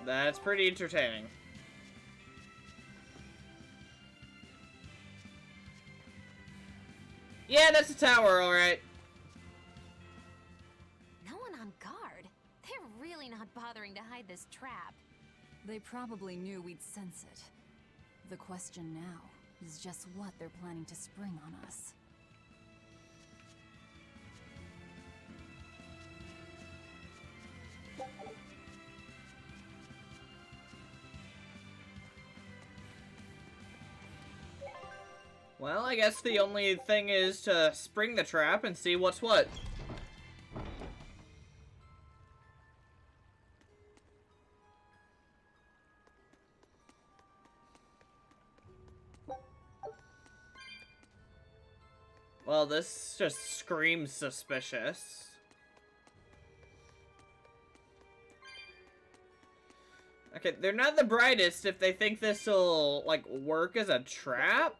that's pretty entertaining. Yeah, that's a tower, alright. No one on guard. They're really not bothering to hide this trap. They probably knew we'd sense it. The question now is just what they're planning to spring on us. Well, I guess the only thing is to spring the trap and see what's what. Well, this just screams suspicious. Okay, they're not the brightest if they think this'll, like, work as a trap.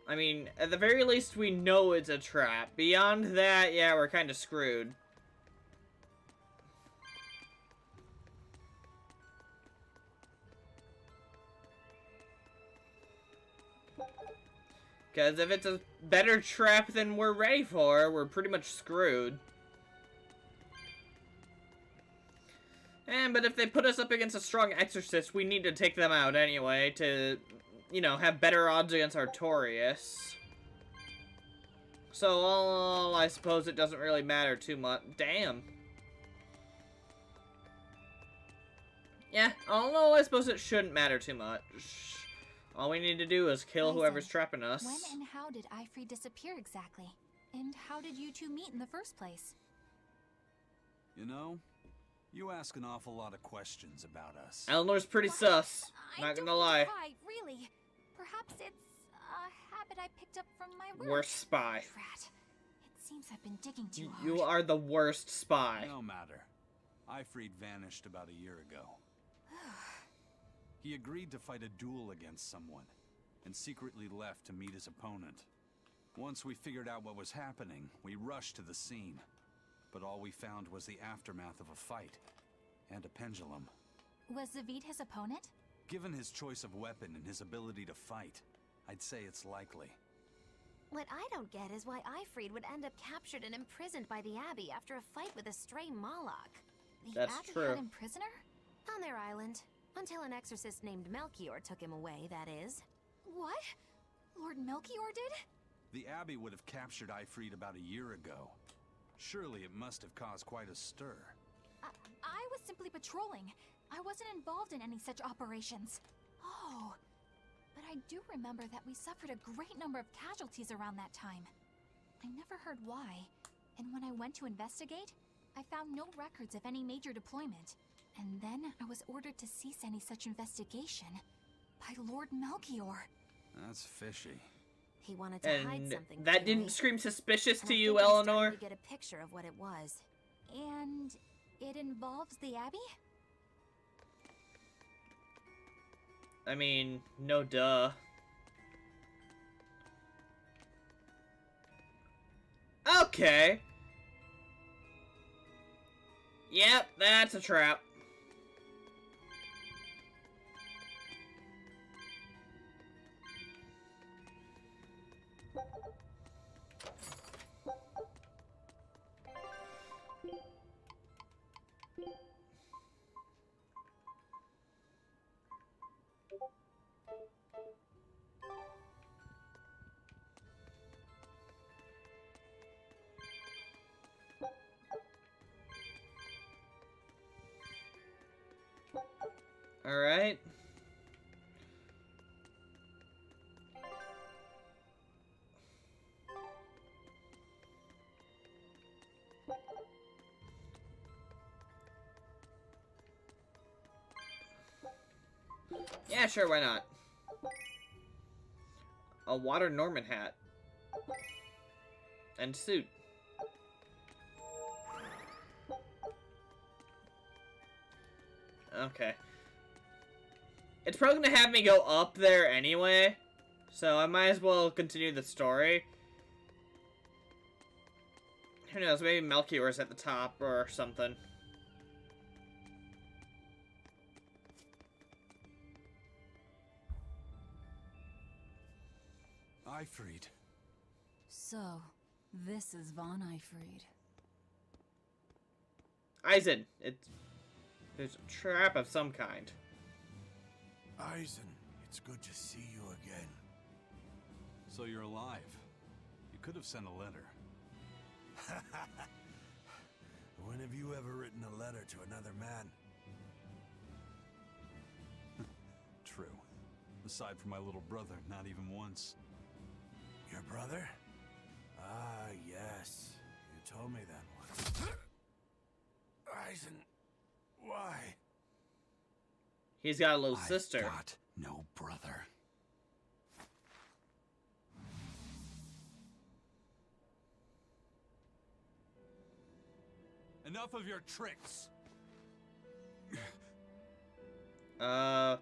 I mean, at the very least, we know it's a trap. Beyond that, yeah, we're kind of screwed. Because if it's a better trap than we're ready for, we're pretty much screwed. But if they put us up against a strong exorcist, we need to take them out anyway to, you know, have better odds against Artorias. So, I suppose it doesn't really matter too much. Damn. Yeah, I suppose it shouldn't matter too much. All we need to do is kill whoever's trapping us. When and how did Ifrey disappear exactly? And how did you two meet in the first place? You know, you ask an awful lot of questions about us. Eleanor's pretty sus. Not gonna lie. Why, really? Perhaps it's a habit I picked up from my work. Worst spy. Drat. It seems I've been digging too hard. You are the worst spy. No matter. Ifried vanished about a year ago. He agreed to fight a duel against someone, and secretly left to meet his opponent. Once we figured out what was happening, we rushed to the scene. But all we found was the aftermath of a fight, and a pendulum. Was Zavid his opponent? Given his choice of weapon and his ability to fight, I'd say it's likely. What I don't get is why Ifried would end up captured and imprisoned by the Abbey after a fight with a stray Moloch. The That's Abbey true. had him prisoner? On their island. Until an exorcist named Melchior took him away, that is. What? Lord Melchior did? The Abbey would have captured Ifried about a year ago. Surely it must have caused quite a stir. I was simply patrolling. I wasn't involved in any such operations. Oh, but I do remember that we suffered a great number of casualties around that time. I never heard why, and when I went to investigate, I found no records of any major deployment. And then I was ordered to cease any such investigation by Lord Melchior. That's fishy. He wanted to hide something. That clearly. didn't scream suspicious And to I you, think I'm Eleanor? starting to get a picture of what it was. And it involves the Abbey? I mean, no duh. Okay. Yep, that's a trap. All right. Yeah, sure, why not? A water Norman hat. And suit. Okay. It's probably gonna have me go up there anyway, so I might as well continue the story. Who knows, maybe Melchior's at the top or something. Ifried. So, this is Von Ifried. Eisen, there's a trap of some kind. Eisen, it's good to see you again. So you're alive. You could have sent a letter. When have you ever written a letter to another man? True. Aside from my little brother, not even once. Your brother? Ah, yes. You told me that once. Eisen, why? He's got a little sister. I've got no brother. Enough of your tricks. An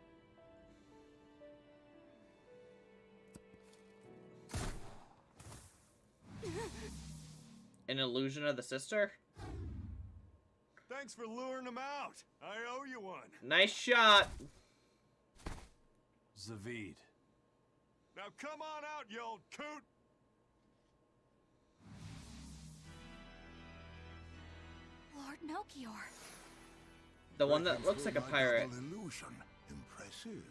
illusion of the sister? Thanks for luring him out. I owe you one. Nice shot. Zavid. Now come on out, you old coot. Lord Melchior. The one that looks like a pirate. Illusion. Impressive.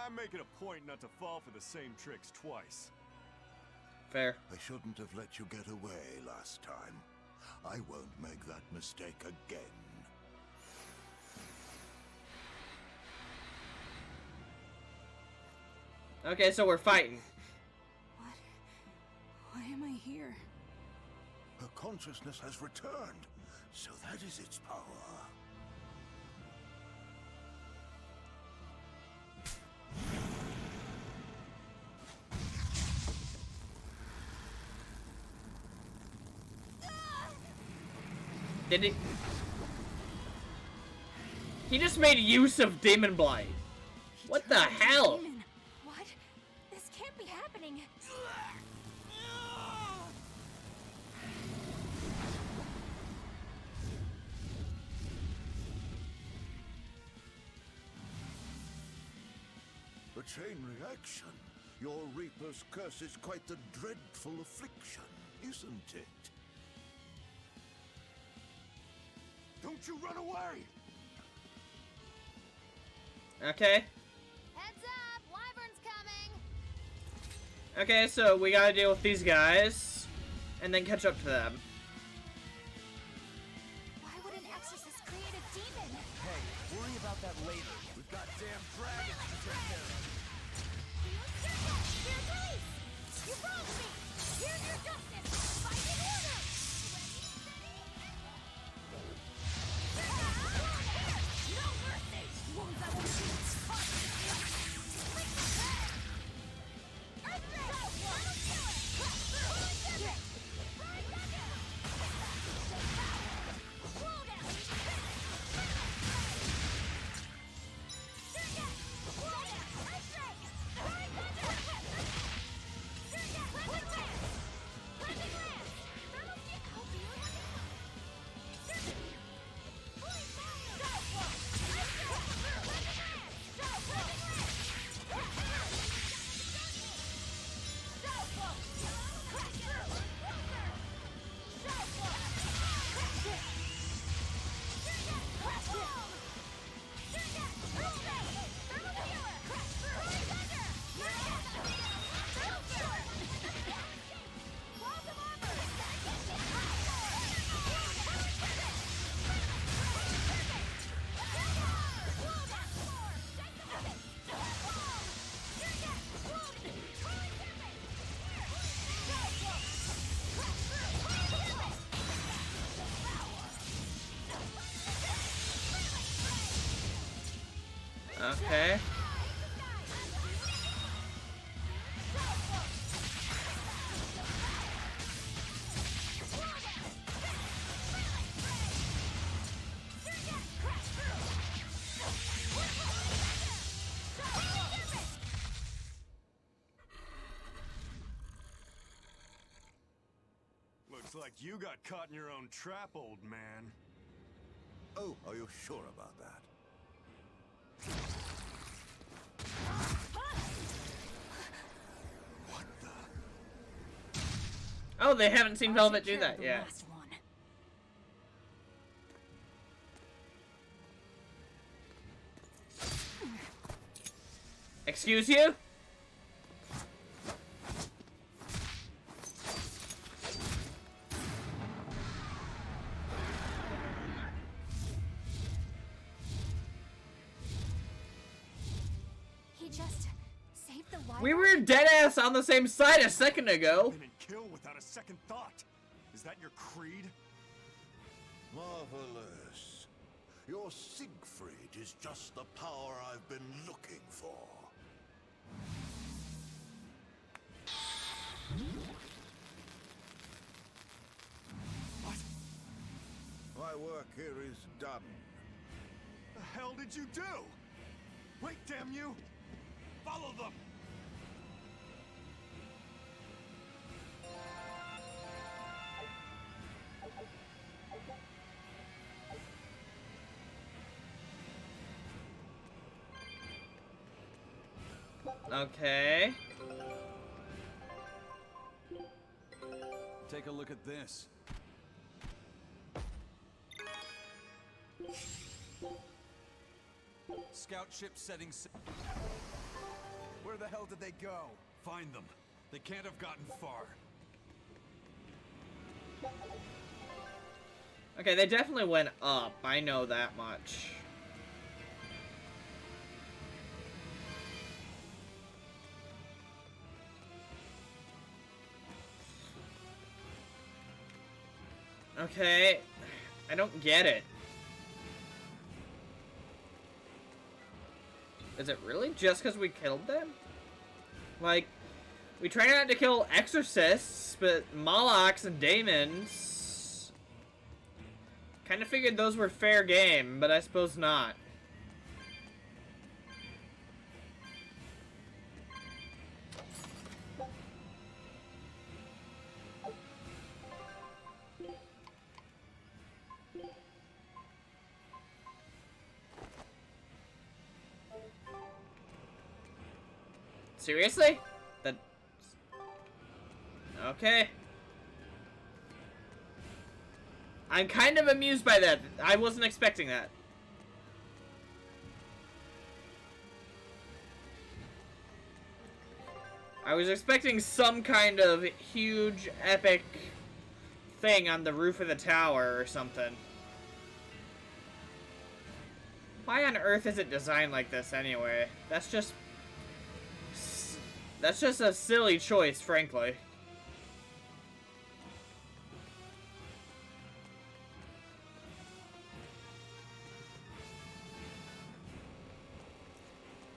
I'm making a point not to fall for the same tricks twice. Fair. I shouldn't have let you get away last time. I won't make that mistake again. Okay, so we're fighting. What? Why am I here? Her consciousness has returned, so that is its power. Did it? He just made use of Demon Blight. What the hell? Demon. What? This can't be happening. A chain reaction. Your Reaper's curse is quite a dreadful affliction, isn't it? Don't you run away! Okay. Heads up! Wyvern's coming! Okay, so we gotta deal with these guys, and then catch up to them. Why would an exorcist create a demon? Hey, worry about that later. We've got damn dragons to take care of. Your release! You wronged me! Here's your justice! Fighting order! No mercy! Wounds I won't heal! Okay. Looks like you got caught in your own trap, old man. Oh, are you sure about that? What the? Oh, they haven't seen I'll Velvet take do care of that the yet. last one. Excuse you? He just saved the Wyvern? We were dead ass on the same side a second ago. Open and kill without a second thought. Is that your creed? Marvelous. Your Siegfried is just the power I've been looking for. What? My work here is done. The hell did you do? Wait, damn you! Follow them! Okay. Take a look at this. Scout ship setting. Where the hell did they go? Find them. They can't have gotten far. Okay, they definitely went up. I know that much. Okay, I don't get it. Is it really just because we killed them? Like, we try not to kill exorcists, but Molochs and Daemons... Kind of figured those were fair game, but I suppose not. Seriously? That... Okay. I'm kind of amused by that. I wasn't expecting that. I was expecting some kind of huge, epic thing on the roof of the tower or something. Why on earth is it designed like this anyway? That's just a silly choice, frankly.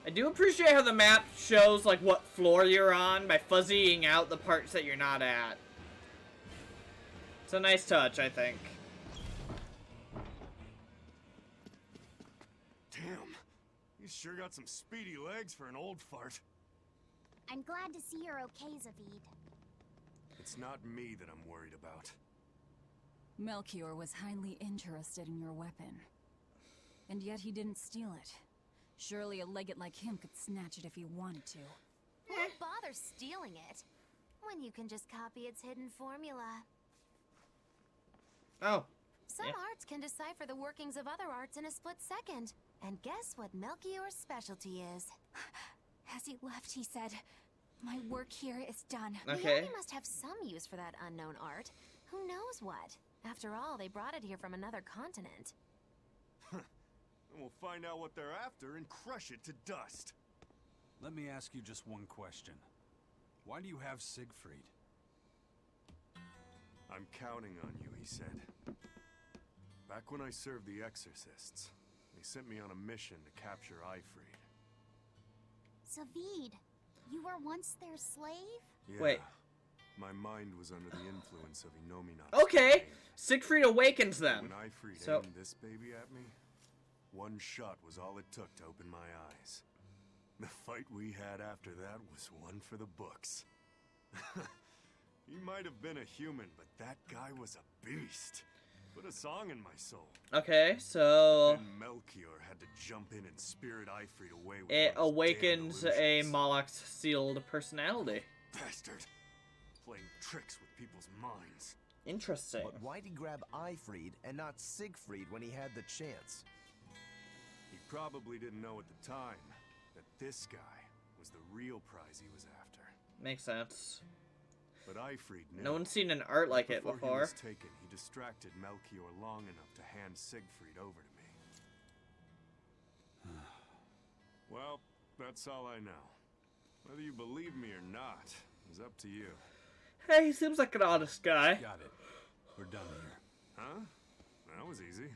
I do appreciate how the map shows, like, what floor you're on by fuzzying out the parts that you're not at. It's a nice touch, I think. Damn, he's sure got some speedy legs for an old fart. I'm glad to see you're okay, Zavid. It's not me that I'm worried about. Melchior was highly interested in your weapon. And yet he didn't steal it. Surely a legate like him could snatch it if he wanted to. Why bother stealing it when you can just copy its hidden formula? Oh. Some arts can decipher the workings of other arts in a split second. And guess what Melchior's specialty is? As he left, he said, "My work here is done." The Abbey must have some use for that unknown art. Who knows what? After all, they brought it here from another continent. And we'll find out what they're after and crush it to dust. Let me ask you just one question. Why do you have Siegfried? I'm counting on you, he said. Back when I served the Exorcists, they sent me on a mission to capture Ifrid. Zavid, you were once their slave? Yeah. Wait. My mind was under the influence of Inomina's Okay, pain. Siegfried awakens them. When Ifrid So aimed this baby at me, one shot was all it took to open my eyes. The fight we had after that was one for the books. He might have been a human, but that guy was a beast. Put a song in my soul. Okay, so Then Melchior had to jump in and spirit Ifrid away with it one of his awakens damn a illusions. Moloch's sealed personality. Bastard. Playing tricks with people's minds. Interesting. But why'd he grab Ifrid and not Siegfried when he had the chance? He probably didn't know at the time that this guy was the real prize he was after. Makes sense. But Ifrid knew. No one's seen an art like it Before before. he was taken, he distracted Melchior long enough to hand Siegfried over to me. Well, that's all I know. Whether you believe me or not is up to you. Hey, he seems like an honest guy. Got it. We're done here. Huh? That was easy.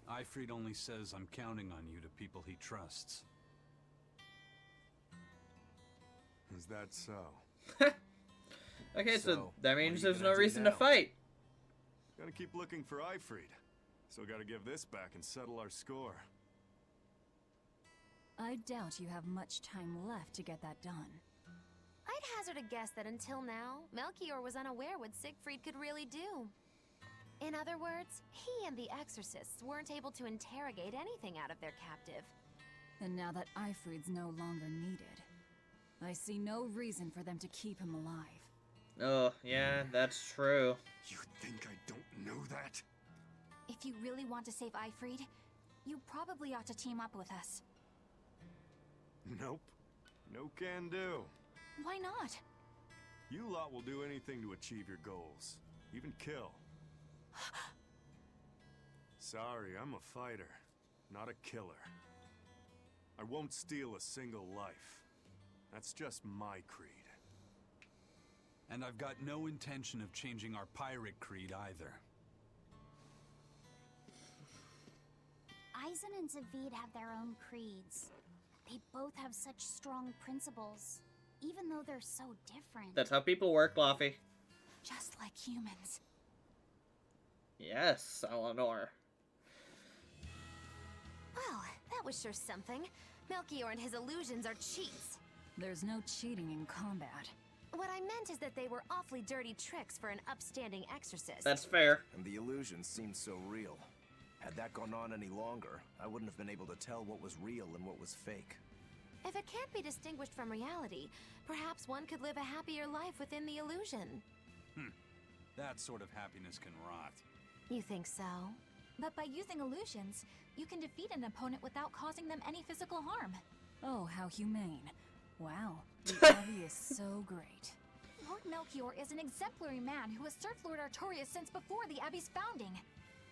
Ifrid only says I'm counting on you to people he trusts. Is that so? Okay, so that means what are you there's no gonna do reason to now? fight. Gotta keep looking for Ifrid. Still gotta give this back and settle our score. I doubt you have much time left to get that done. I'd hazard a guess that until now, Melchior was unaware what Siegfried could really do. In other words, he and the exorcists weren't able to interrogate anything out of their captive. And now that Ifrid's no longer needed, I see no reason for them to keep him alive. Oh, yeah, that's true. You think I don't know that? If you really want to save Ifrid, you probably ought to team up with us. Nope. No can do. Why not? You lot will do anything to achieve your goals. Even kill. Sorry, I'm a fighter, not a killer. I won't steal a single life. That's just my creed. And I've got no intention of changing our pirate creed either. Eisen and Zavid have their own creeds. They both have such strong principles, even though they're so different. That's how people work, Luffy. Just like humans. Yes, Eleanor. Well, that was sure something. Melchior and his illusions are cheats. There's no cheating in combat. What I meant is that they were awfully dirty tricks for an upstanding exorcist. That's fair. And the illusions seemed so real. Had that gone on any longer, I wouldn't have been able to tell what was real and what was fake. If it can't be distinguished from reality, perhaps one could live a happier life within the illusion. That sort of happiness can rot. You think so? But by using illusions, you can defeat an opponent without causing them any physical harm. Oh, how humane. Wow, the Abbey is so great. Lord Melchior is an exemplary man who has served Lord Artorias since before the Abbey's founding.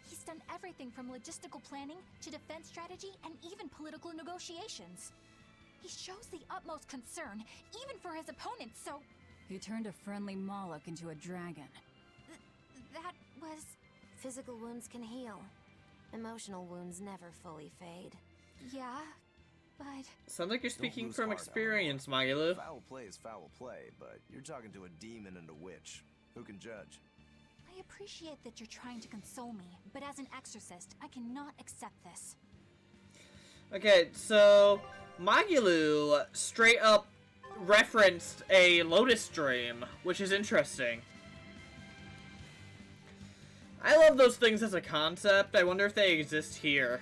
He's done everything from logistical planning to defense strategy and even political negotiations. He shows the utmost concern, even for his opponents, so... He turned a friendly Moloch into a dragon. That was... Physical wounds can heal. Emotional wounds never fully fade. Yeah, but... Sounds like you're speaking lose from heart, experience, Magilu. Foul play is foul play, but you're talking to a demon and a witch. Who can judge? I appreciate that you're trying to console me, but as an exorcist, I cannot accept this. Okay, so Magilu straight up referenced a Lotus Dream, which is interesting. I love those things as a concept. I wonder if they exist here.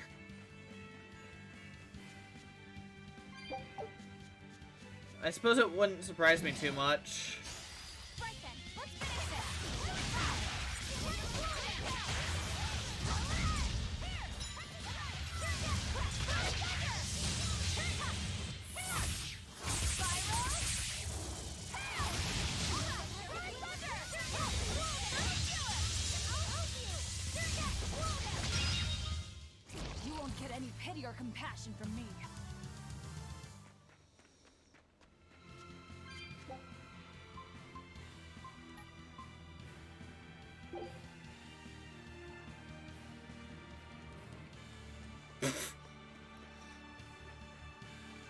I suppose it wouldn't surprise me too much. Right then, let's finish this! You won't get any pity or compassion from me.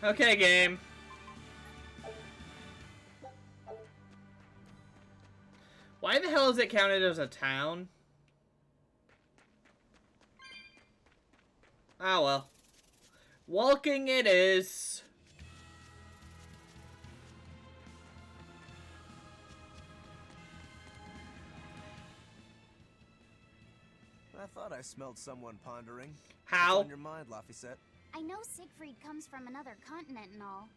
Okay, game. Why the hell is it counted as a town? Ah, well. Walking it is. I thought I smelled someone pondering. How? What's on your mind, Laphicet? I know Siegfried comes from another continent and all,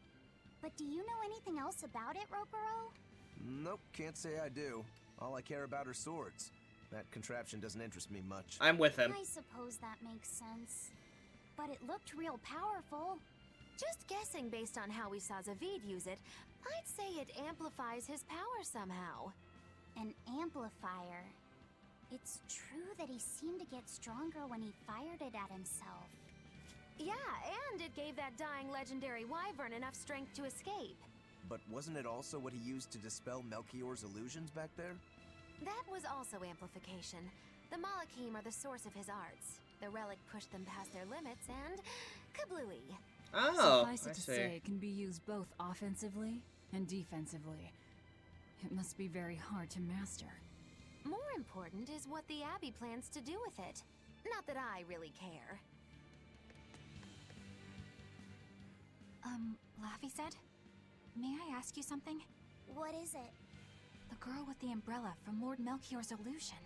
but do you know anything else about it, Ropero? Nope, can't say I do. All I care about are swords. That contraption doesn't interest me much. I'm with him. I suppose that makes sense. But it looked real powerful. Just guessing based on how we saw Zavid use it, I'd say it amplifies his power somehow. An amplifier. It's true that he seemed to get stronger when he fired it at himself. Yeah, and it gave that dying legendary wyvern enough strength to escape. But wasn't it also what he used to dispel Melchior's illusions back there? That was also amplification. The Malachim are the source of his arts. The relic pushed them past their limits and... kablooey. Oh, Suffice it to say, it can be used both offensively and defensively. It must be very hard to master. More important is what the Abbey plans to do with it. Not that I really care. Laffy said? May I ask you something? What is it? The girl with the umbrella from Lord Melchior's illusion.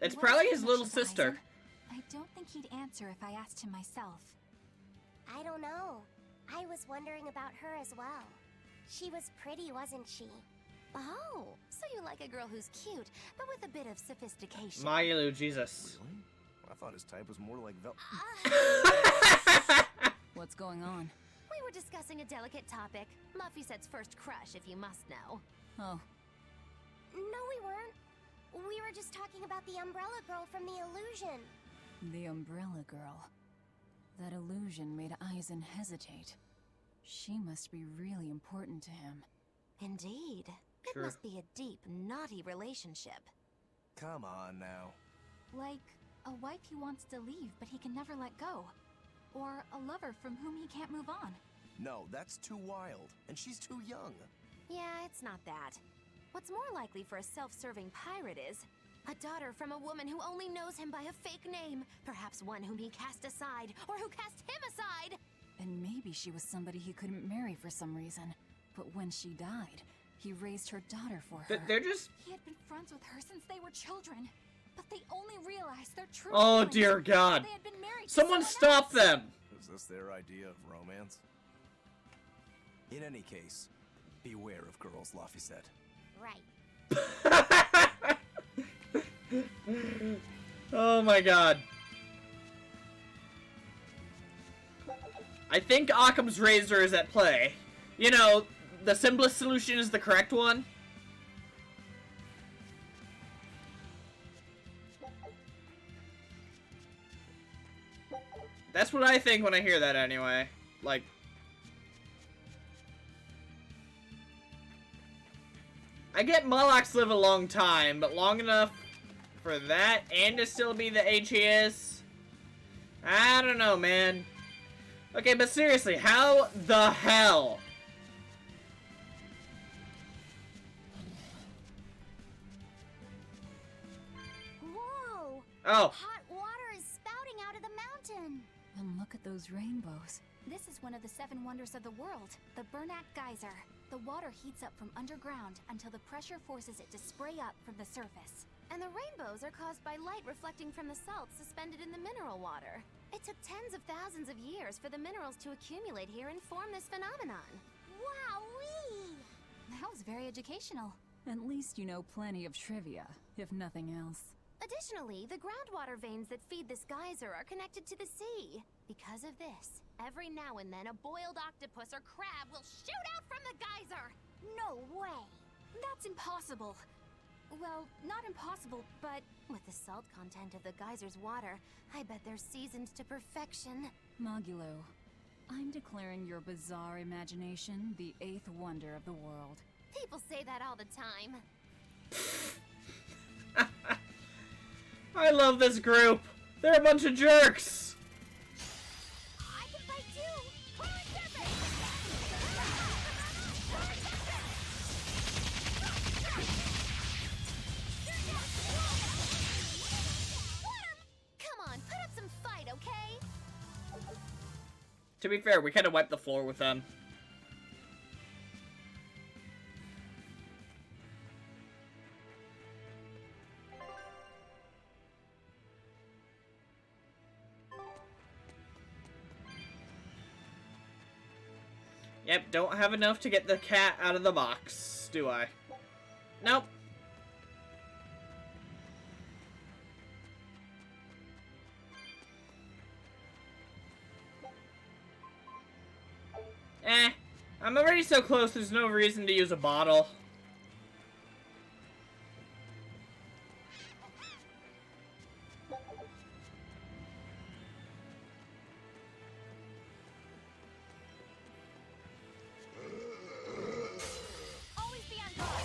It's What probably is his her little connection to sister. Aizen? I don't think he'd answer if I asked him myself. I don't know. I was wondering about her as well. She was pretty, wasn't she? Oh, so you like a girl who's cute, but with a bit of sophistication. Magalu, Jesus. Really? I thought his type was more like What's going on? We were discussing a delicate topic. Laffysette's first crush, if you must know. Oh, No, we weren't. We were just talking about the umbrella girl from the illusion. the umbrella girl. That illusion made Aizen hesitate. She must be really important to him. Indeed. Sure. It must be a deep, naughty relationship. Come on now. Like a wife he wants to leave, but he can never let go. Or a lover from whom he can't move on. No, that's too wild. And she's too young. Yeah, it's not that. What's more likely for a self-serving pirate is a daughter from a woman who only knows him by a fake name, perhaps one whom he cast aside, or who cast him aside. And maybe she was somebody he couldn't marry for some reason. But when she died, he raised her daughter for her. They're just... He had been friends with her since they were children. But they only realized their true Oh, feelings dear God. after they had been married to Someone else. stop them! Is this their idea of romance? In any case, beware of girls, Laffy said. Right. Oh my God. I think Occam's razor is at play. You know, the simplest solution is the correct one. That's what I think when I hear that anyway. Like... I get Molochs live a long time, but long enough for that and to still be the age he is? I don't know, man. Okay, but seriously, how the hell? Whoa! Oh. Hot water is spouting out of the mountain. And look at those rainbows. This is one of the 7 wonders of the world, the Burnat Geyser. The water heats up from underground until the pressure forces it to spray up from the surface. And the rainbows are caused by light reflecting from the salt suspended in the mineral water. It took tens of thousands of years for the minerals to accumulate here and form this phenomenon. Wowee! That was very educational. At least you know plenty of trivia, if nothing else. Additionally, the groundwater veins that feed this geyser are connected to the sea. Because of this, every now and then a boiled octopus or crab will shoot out from the geyser! No way! That's impossible. Well, not impossible, but... With the salt content of the geyser's water, I bet they're seasoned to perfection. Magulu, I'm declaring your bizarre imagination the 8th wonder of the world. People say that all the time. I love this group. They're a bunch of jerks. I can fight too! Come on, Serpent! Come on, put up some fight, okay? To be fair, we kind of wiped the floor with them. Yep, don't have enough to get the cat out of the box, do I? Nope. I'm already so close, there's no reason to use a bottle. Always be on guard!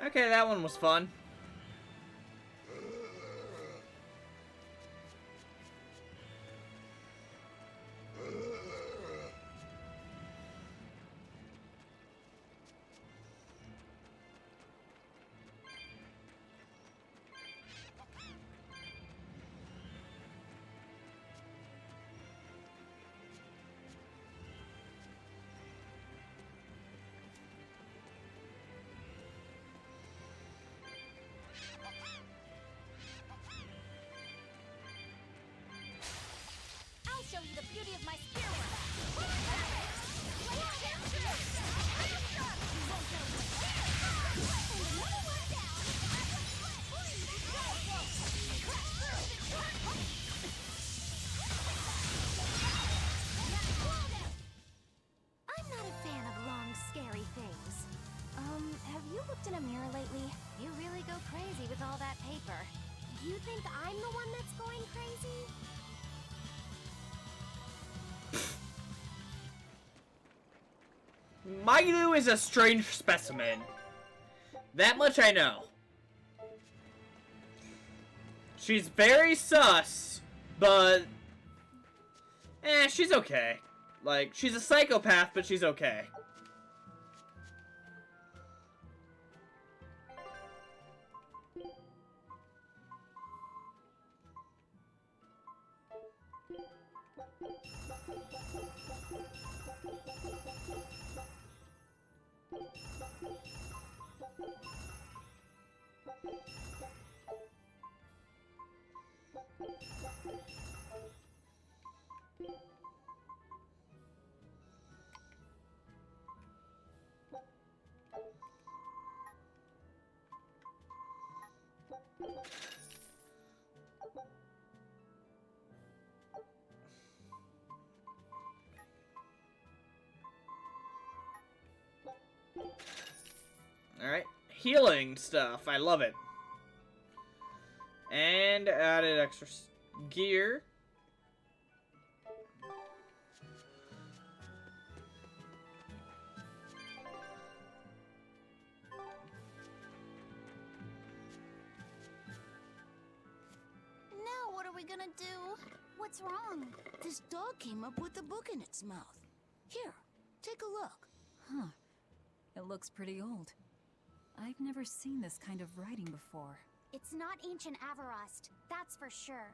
Okay, that one was fun. I'll show you the beauty of my spear work. I'm not a fan of long, scary things. Have you looked in a mirror lately? You really go crazy with all that paper. You think I'm the one that's going crazy? Magilou is a strange specimen. That much I know. She's very sus, but... she's okay. Like, she's a psychopath, but she's okay. Alright, healing stuff. I love it. And added extra gear. Now what are we gonna do? What's wrong? This dog came up with a book in its mouth. Here, take a look. Huh. It looks pretty old. I've never seen this kind of writing before. It's not ancient Avarost, that's for sure.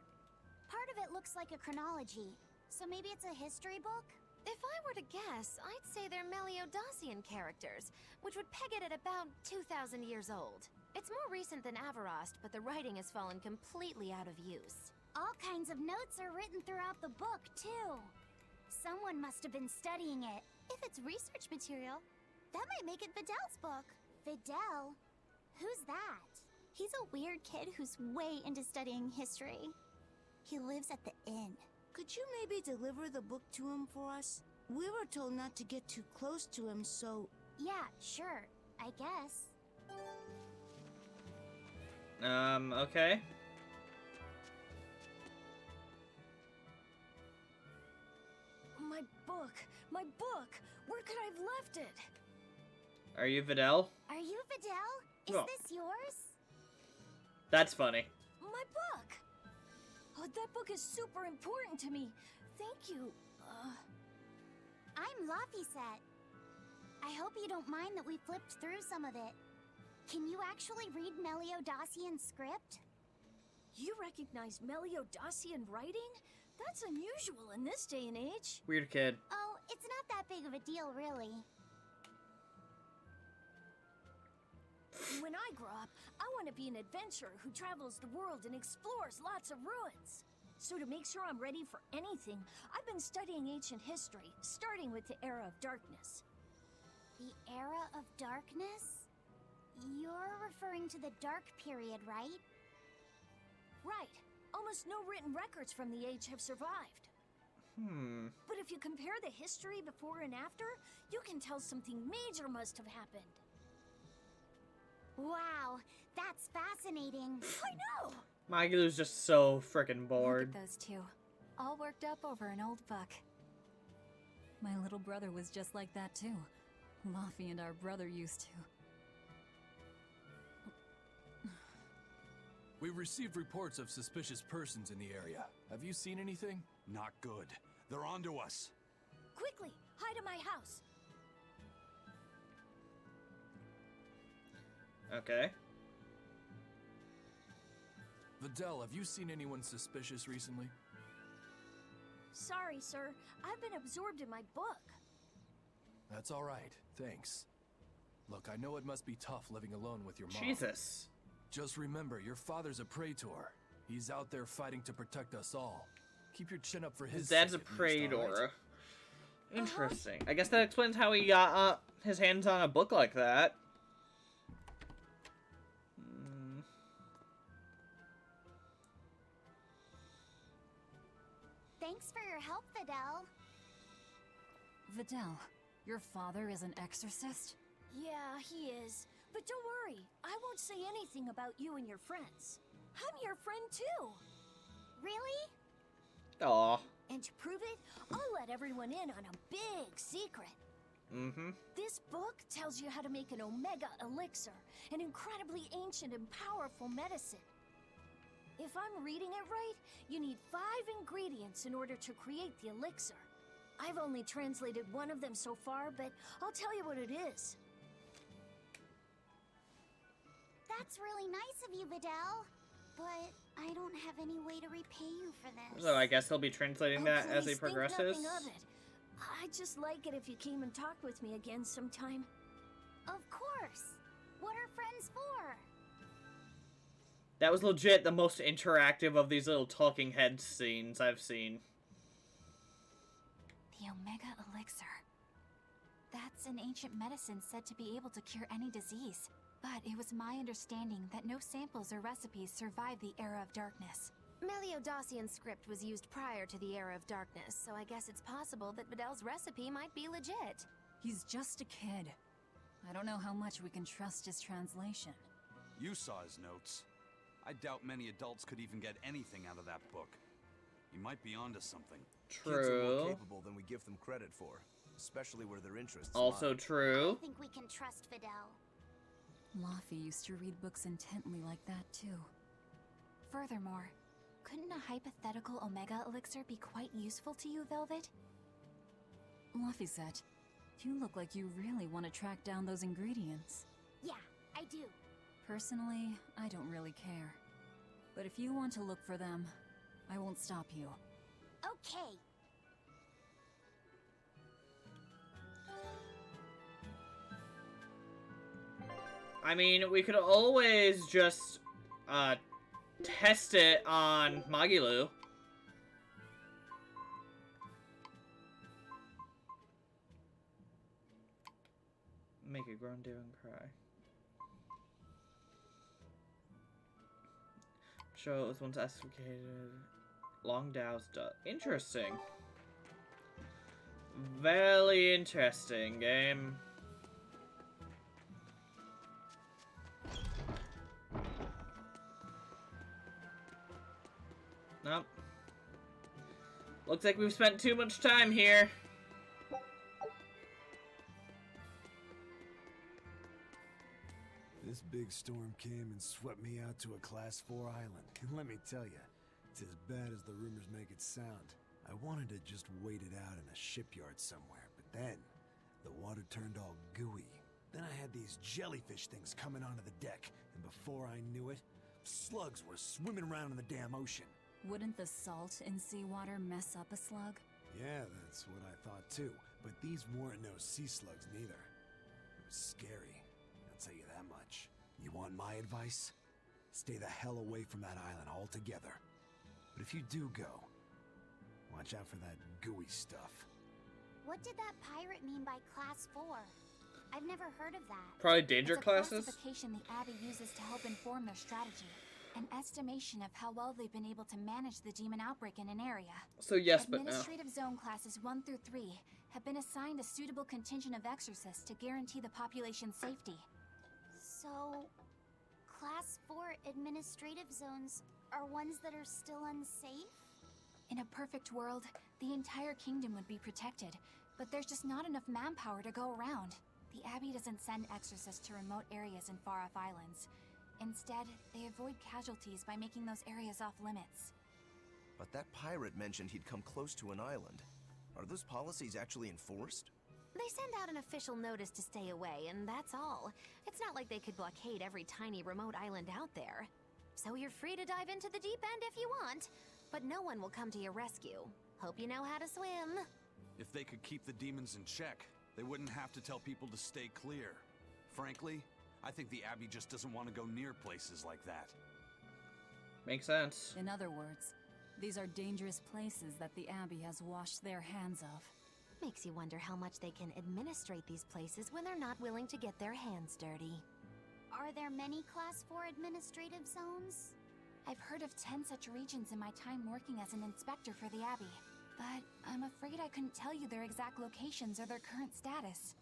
Part of it looks like a chronology, so maybe it's a history book? If I were to guess, I'd say they're Meliodacian characters, which would peg it at about 2,000 years old. It's more recent than Avarost, but the writing has fallen completely out of use. All kinds of notes are written throughout the book, too. Someone must have been studying it. If it's research material, that might make it Videl's book. Videl? Who's that? He's a weird kid who's way into studying history. He lives at the inn. Could you maybe deliver the book to him for us? We were told not to get too close to him, so... Yeah, sure. I guess. Okay. My book! My book! Where could I have left it? Are you Videl? Are you Videl? Is Oh. this yours? That's funny. My book! Oh, that book is super important to me. Thank you. I'm Laphicet. I hope you don't mind that we flipped through some of it. Can you actually read Meliodacian script? You recognize Meliodacian writing? That's unusual in this day and age. Weird kid. Oh, it's not that big of a deal, really. When I grow up, I want to be an adventurer who travels the world and explores lots of ruins. So to make sure I'm ready for anything, I've been studying ancient history, starting with the Era of Darkness. The Era of Darkness? You're referring to the Dark Period, right? Right. Almost no written records from the age have survived. But if you compare the history before and after, you can tell something major must have happened. Wow, that's fascinating. I know! Magilou's just so freaking bored. Look at those two, all worked up over an old book. My little brother was just like that too. Laffy and our brother used to. We've received reports of suspicious persons in the area. Have you seen anything? Not good. They're onto us. Quickly, hide in my house. Okay. Videl, have you seen anyone suspicious recently? Sorry, sir. I've been absorbed in my book. That's all right. Thanks. Look, I know it must be tough living alone with your mom. Jesus. Just remember, your father's a praetor. He's out there fighting to protect us all. Keep your chin up for his dad's a sake at least, all praetor. right? Interesting. I guess that explains how he got his hands on a book like that. Thanks for your help, Videl. Videl, your father is an exorcist? Yeah, he is. But don't worry, I won't say anything about you and your friends. I'm your friend too. Really? Aw. And to prove it, I'll let everyone in on a big secret. Mm-hmm. This book tells you how to make an Omega Elixir, an incredibly ancient and powerful medicine. If I'm reading it right, you need 5 ingredients in order to create the elixir. I've only translated one of them so far, but I'll tell you what it is. That's really nice of you, Videl. But I don't have any way to repay you for this. So I guess he'll be translating that as he Please, think progresses. nothing of it. I'd just like it if you came and talked with me again sometime. Of course. What are friends for? That was legit the most interactive of these little talking head scenes I've seen. The Omega Elixir. That's an ancient medicine said to be able to cure any disease. But it was my understanding that no samples or recipes survived the Era of Darkness. Meliodacian script was used prior to the Era of Darkness, so I guess it's possible that Videl's recipe might be legit. He's just a kid. I don't know how much we can trust his translation. You saw his notes. I doubt many adults could even get anything out of that book. He might be onto something. Kids are more True. capable than we give them credit for, especially where their interests Also lie. true. I think we can trust Videl. Laffy used to read books intently like that, too. Furthermore, couldn't a hypothetical Omega Elixir be quite useful to you, Velvet? Laffy-set, you look like you really want to track down those ingredients. Yeah, I do. Personally, I don't really care. But if you want to look for them, I won't stop you. Okay. I mean, we could always just, test it on Magilu. Make a grown deer and cry. Show it was once excavated. Long Dow's duck. Interesting. Very interesting game. Nope. Looks like we've spent too much time here. This big storm came and swept me out to a Class 4 island. And let me tell you, it's as bad as the rumors make it sound. I wanted to just wait it out in a shipyard somewhere, but then the water turned all gooey. Then I had these jellyfish things coming onto the deck, and before I knew it, slugs were swimming around in the damn ocean. Wouldn't the salt in seawater mess up a slug? Yeah, that's what I thought too, but these weren't no sea slugs neither. It was scary, I'll tell you that much. You want my advice? Stay the hell away from that island altogether. But if you do go, watch out for that gooey stuff. What did that pirate mean by Class 4? I've never heard of that. Probably danger It's a classes. classification the Abbey uses to help inform their strategy. An estimation of how well they've been able to manage the demon outbreak in an area. So yes, but no. Administrative zone classes 1 through 3 have been assigned a suitable contingent of exorcists to guarantee the population's safety. So, Class 4 administrative zones are ones that are still unsafe? In a perfect world, the entire kingdom would be protected, but there's just not enough manpower to go around. The Abbey doesn't send exorcists to remote areas and far-off islands. Instead, they avoid casualties by making those areas off limits. But that pirate mentioned he'd come close to an island. Are those policies actually enforced? They send out an official notice to stay away, and that's all. It's not like they could blockade every tiny remote island out there. So you're free to dive into the deep end if you want, but no one will come to your rescue. Hope you know how to swim. If they could keep the demons in check, they wouldn't have to tell people to stay clear. Frankly, I think the Abbey just doesn't want to go near places like that. Makes sense. In other words, these are dangerous places that the Abbey has washed their hands of. Makes you wonder how much they can administrate these places when they're not willing to get their hands dirty. Are there many Class 4 administrative zones? I've heard of 10 such regions in my time working as an inspector for the Abbey, but I'm afraid I couldn't tell you their exact locations or their current status.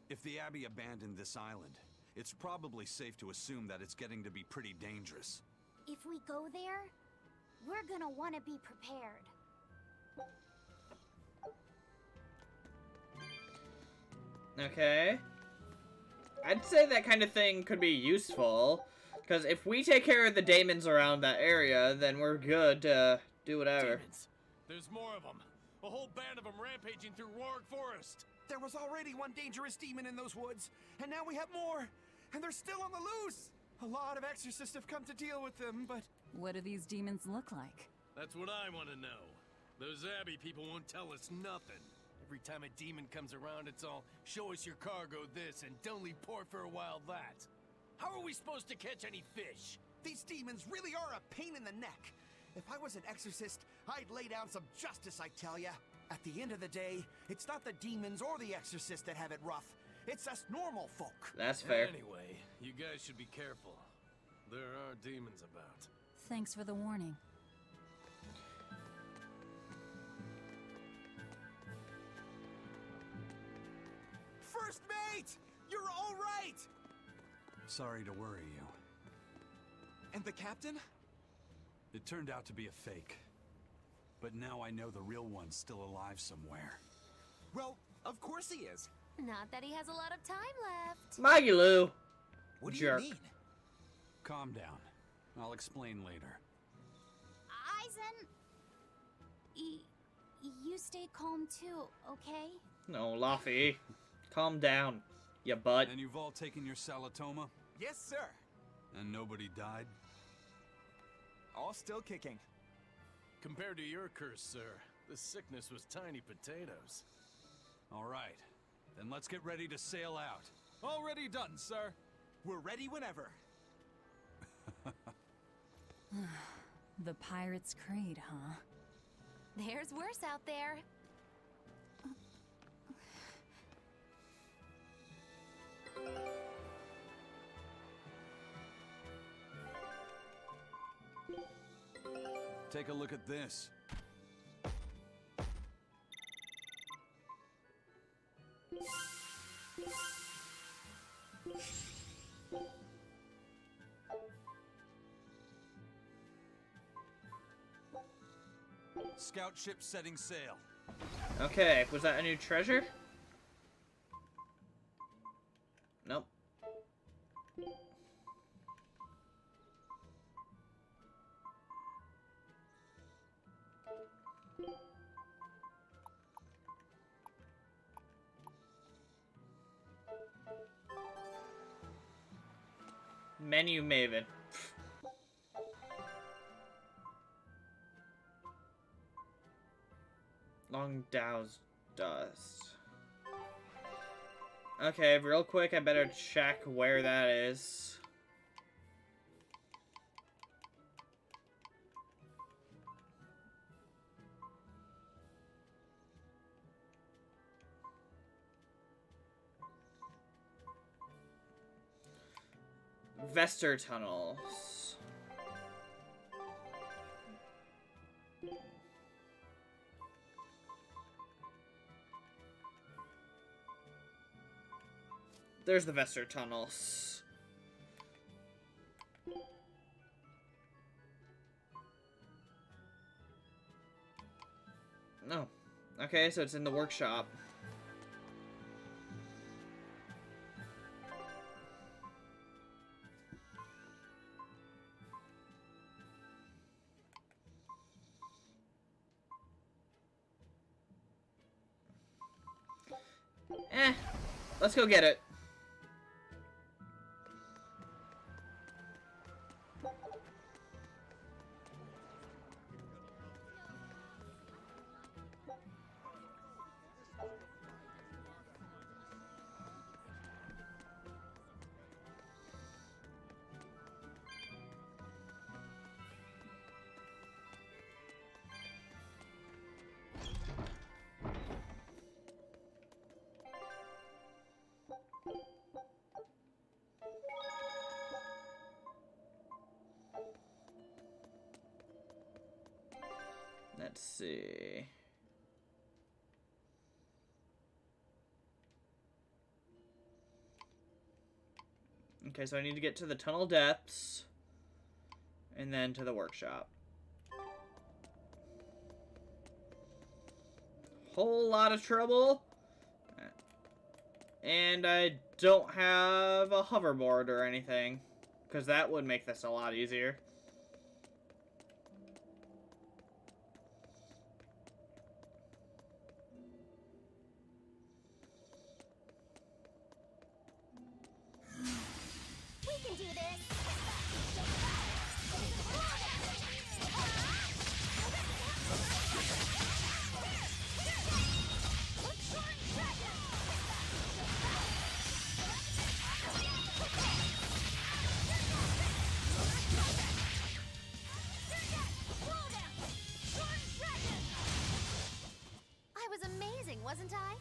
If the Abbey abandoned this island, it's probably safe to assume that it's getting to be pretty dangerous. If we go there, we're gonna want to be prepared. Okay. I'd say that kind of thing could be useful, because if we take care of the demons around that area, then we're good to do whatever. Demons. There's more of them. A whole band of them rampaging through Roaring Forest. There was already one dangerous demon in those woods, and now we have more, and they're still on the loose. A lot of exorcists have come to deal with them, but... What do these demons look like? That's what I want to know. Those Abbey people won't tell us nothing. Every time a demon comes around, it's all, show us your cargo this, and don't leave port for a while that. How are we supposed to catch any fish? These demons really are a pain in the neck. If I was an exorcist, I'd lay down some justice, I tell ya. At the end of the day, it's not the demons or the exorcists that have it rough. It's us normal folk. That's fair. Anyway, you guys should be careful. There are demons about. Thanks for the warning. First mate! You're all right! Sorry to worry you. And the captain? It turned out to be a fake. But now I know the real one's still alive somewhere. Well, of course he is. Not that he has a lot of time left. Maggie Lou. What do Jerk. you mean? Calm down. I'll explain later. Aizen... You stay calm too, okay? No, Luffy. Calm down, you butt. And you've all taken your Salatoma? Yes, sir. And nobody died? All still kicking. Compared to your curse, sir, this sickness was tiny potatoes. All right. Then let's get ready to sail out. Already done, sir. We're ready whenever. The Pirate's Creed, huh? There's worse out there. Take a look at this. Scout ship setting sail. Okay, was that a new treasure? Nope. Menu Maven. Long Dow's Dust. Okay, real quick, I better check where that is. Vester Tunnels. There's the Vester Tunnels. No. Okay, so it's in the workshop. Let's go get it. Let's see. Okay, so I need to get to the tunnel depths and then to the workshop. Whole lot of trouble. And I don't have a hoverboard or anything, because that would make this a lot easier. Wasn't I?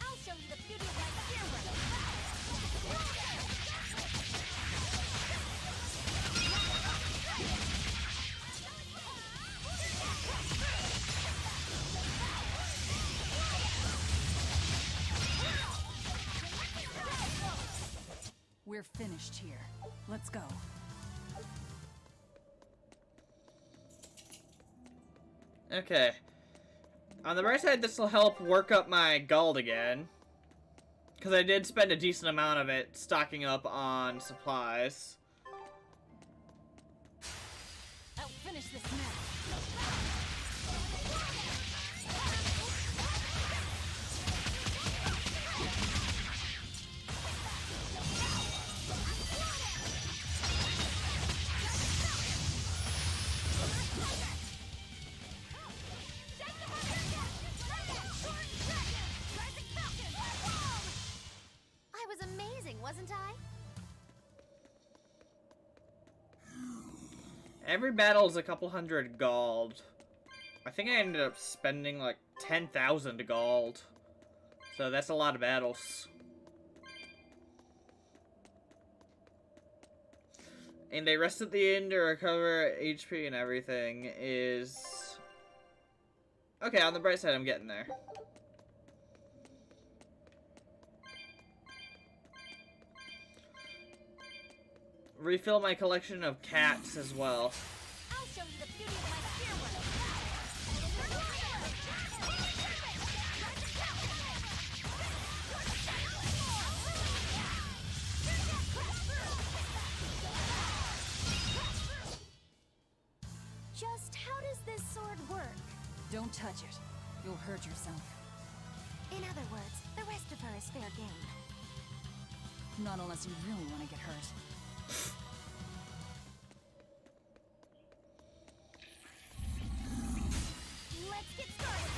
I'll show you the beauty of my spearwork. We're finished here. Let's go. Okay. On the bright side, this will help work up my gold again. Because I did spend a decent amount of it stocking up on supplies. I'll finish this now. Wasn't I? Every battle is a couple hundred gold. I think I ended up spending like 10,000 gold. So that's a lot of battles. And a rest at the end to recover HP and everything is... Okay, on the bright side, I'm getting there. Refill my collection of cats as well. I'll show you the beauty of my spearwork. Just how does this sword work? Don't touch it. You'll hurt yourself. In other words, the rest of her is fair game. Not unless you really want to get hurt. Let's get started.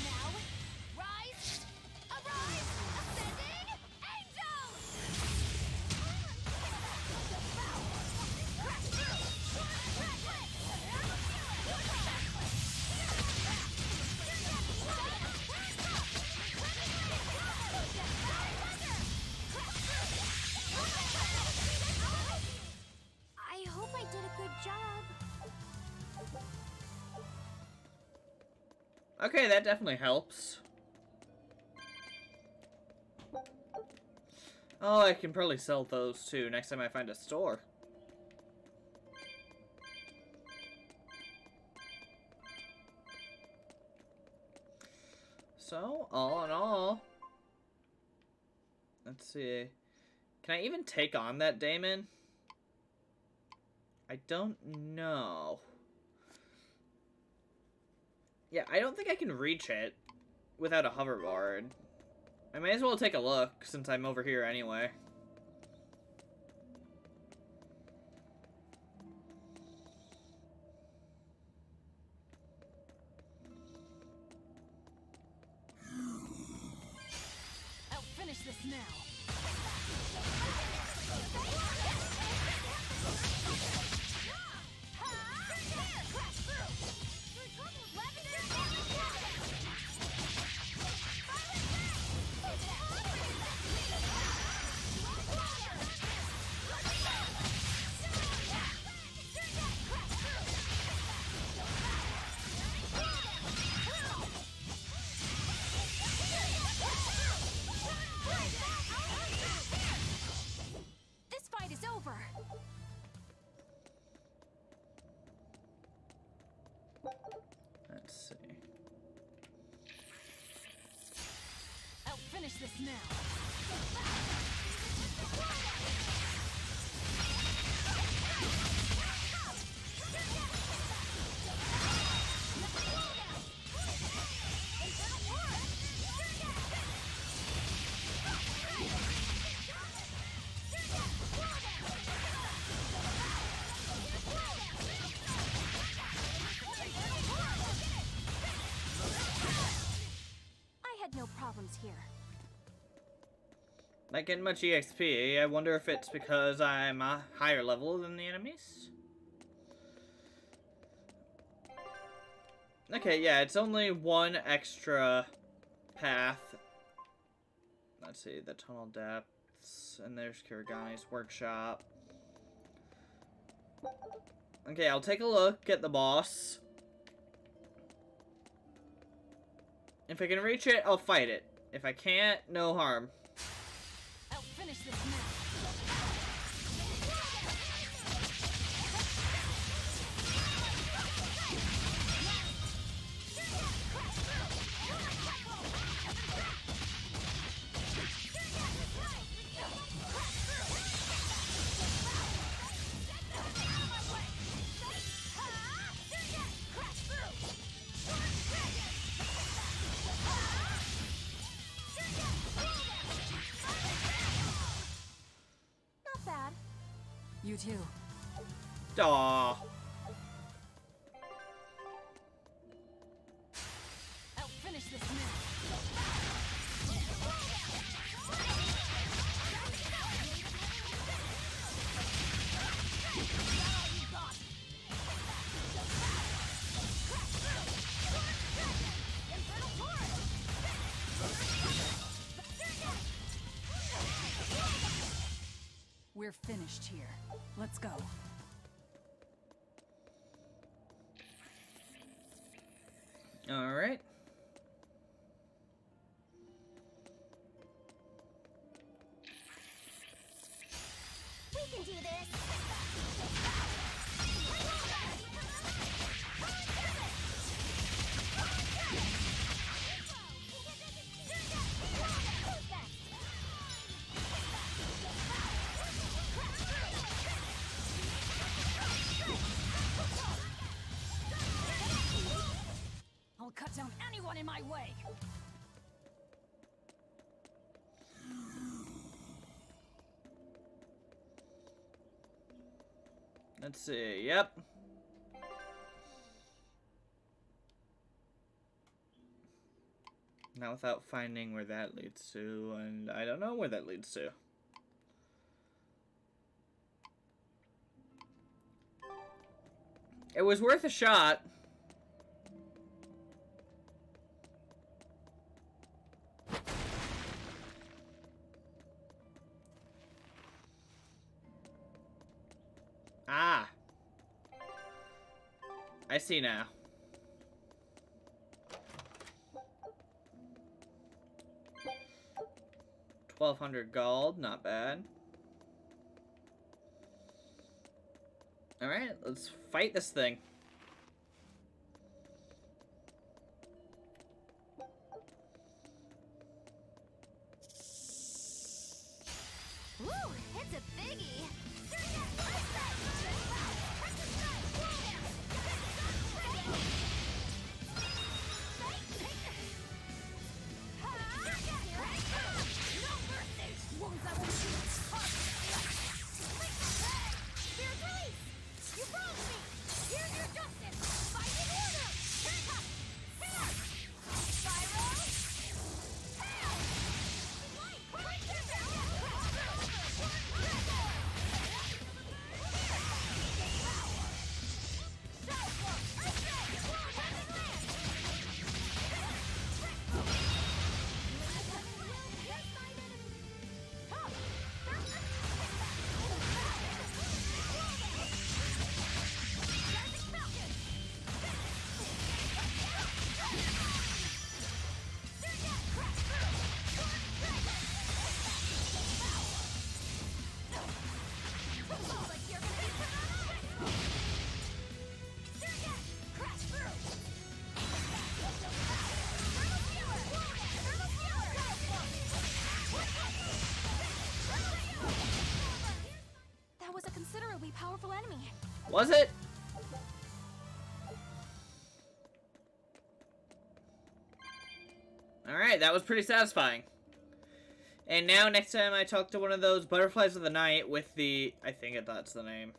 Now, rise, arise, ascending angels. I hope I did a good job. Okay, that definitely helps. Oh, I can probably sell those too next time I find a store. know, all in all, let's see. Can I even take on that Daemon? I don't know. Yeah, I don't think I can reach it without a hoverboard. I may as well take a look since I'm over here anyway. I'll finish this now. This fight is over. Let's see. I'll finish this now. I had no problems here. Not getting much EXP. I wonder if it's because I'm a higher level than the enemies. Okay, yeah, it's only one extra path. Let's see, the tunnel depths, and there's Kirigani's workshop. Okay, I'll take a look at the boss. If I can reach it, I'll fight it. If I can't, no harm. I'll finish this now. Not bad. You too. Aww. I'll finish this now. We're finished here. Let's go. All right. We can do this! I'll cut down anyone in my way. Let's see. Yep. Now without finding where that leads to, and I don't know where that leads to. It was worth a shot. Ah. I see now. 1,200 gold, not bad. Alright, let's fight this thing. Woo! It's a biggie! You broke me! Here's your justice! Fighting order! Haircut! Hair! Spiral! Hail! Light! Quick! That was a considerably powerful enemy. Was it? Alright, that was pretty satisfying. And now next time I talk to one of those butterflies of the night with the... I think that's the name.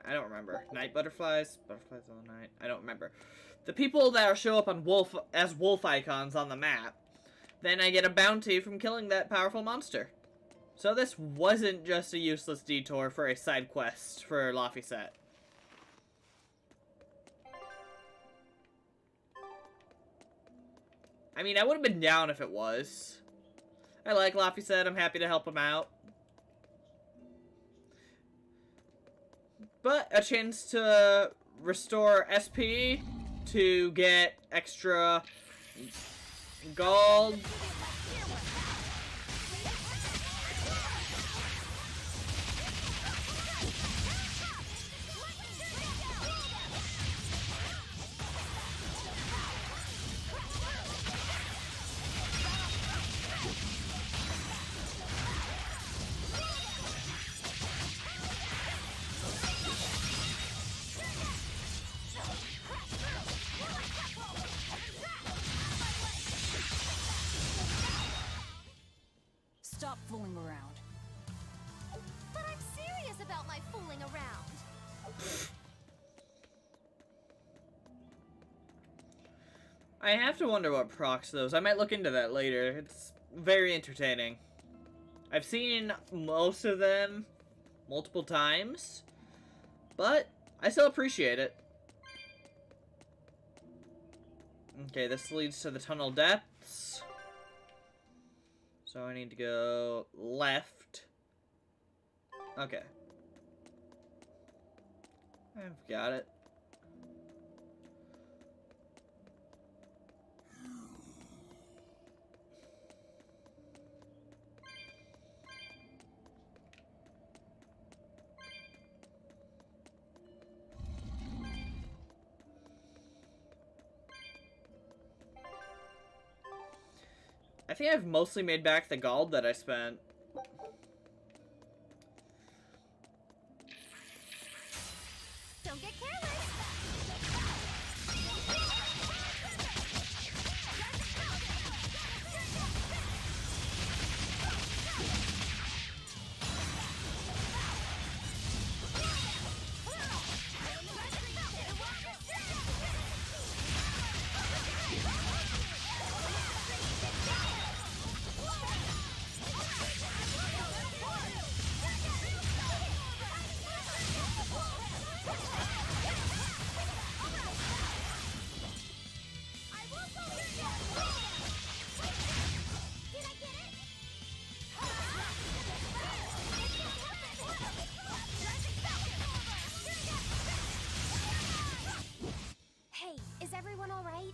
I don't remember. Night butterflies? Butterflies of the night? I don't remember. The people that show up on as wolf icons on the map, then I get a bounty from killing that powerful monster. So this wasn't just a useless detour for a side quest for Laphicet. I mean, I would have been down if it was. I like Laphicet, I'm happy to help him out. But a chance to restore SP, to get extra gold. Stop fooling around. But I'm serious about my fooling around. I have to wonder what procs those. I might look into that later. It's very entertaining. I've seen most of them multiple times, but I still appreciate it. Okay, this leads to the tunnel depths. So I need to go left. Okay. I've got it. I think I've mostly made back the gold that I spent. Don't get careless. Hey, is everyone all right?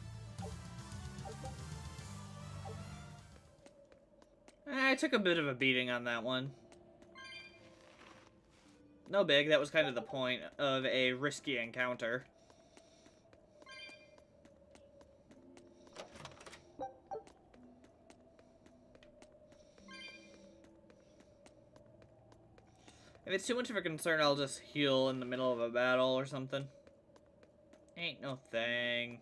I took a bit of a beating on that one. No big, that was kind of the point of a risky encounter. If it's too much of a concern, I'll just heal in the middle of a battle or something. Ain't no thing.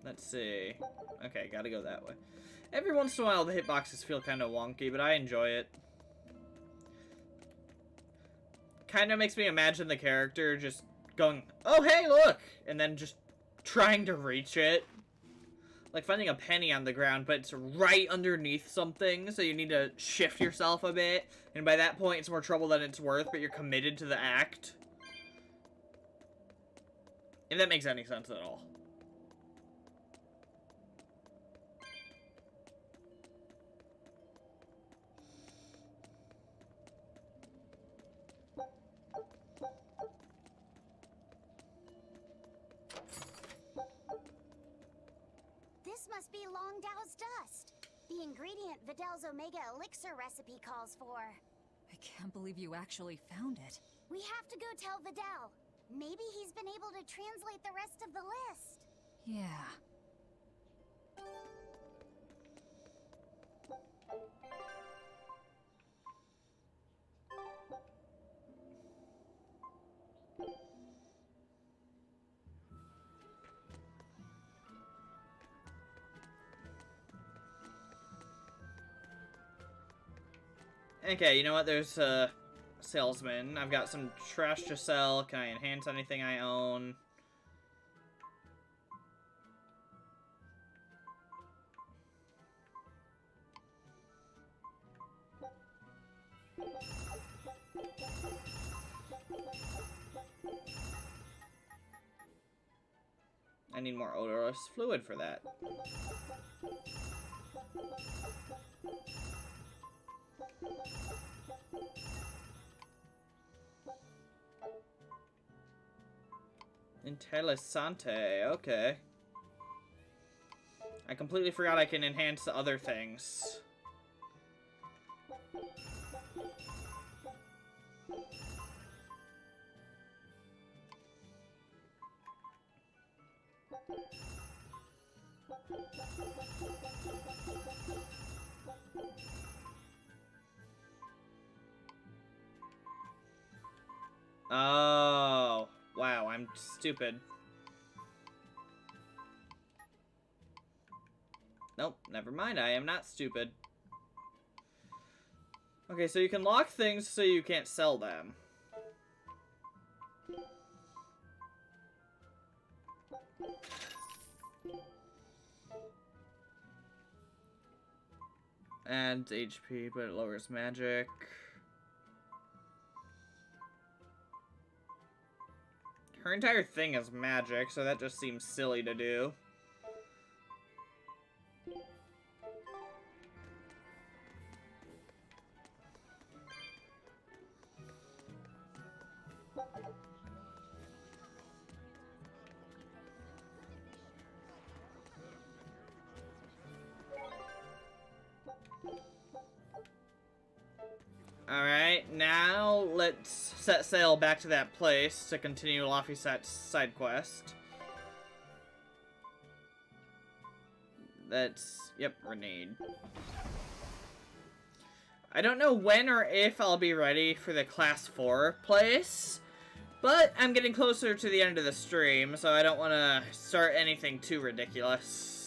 Let's see. Okay, gotta go that way. Every once in a while, the hitboxes feel kind of wonky, but I enjoy it. Kind of makes me imagine the character just going, oh, hey, look! And then just trying to reach it. Like finding a penny on the ground, but it's right underneath something, so you need to shift yourself a bit. And by that point, it's more trouble than it's worth, but you're committed to the act. If that makes any sense at all. This must be Longdow's dust. The ingredient Vidal's Omega Elixir recipe calls for. I can't believe you actually found it. We have to go tell Vidal. Maybe he's been able to translate the rest of the list. Yeah. Okay, you know what? There's a salesman. I've got some trash to sell. Can I enhance anything I own? I need more odorless fluid for that. Interessante, okay. I completely forgot I can enhance other things. Oh, wow, I'm stupid. Nope, never mind, I am not stupid. Okay, so you can lock things so you can't sell them. Adds HP, but it lowers magic. Her entire thing is magic, so that just seems silly to do. Alright, now let's set sail back to that place to continue Laphicet's side quest. That's, yep, Renade. I don't know when or if I'll be ready for the Class 4 place, but I'm getting closer to the end of the stream, so I don't want to start anything too ridiculous.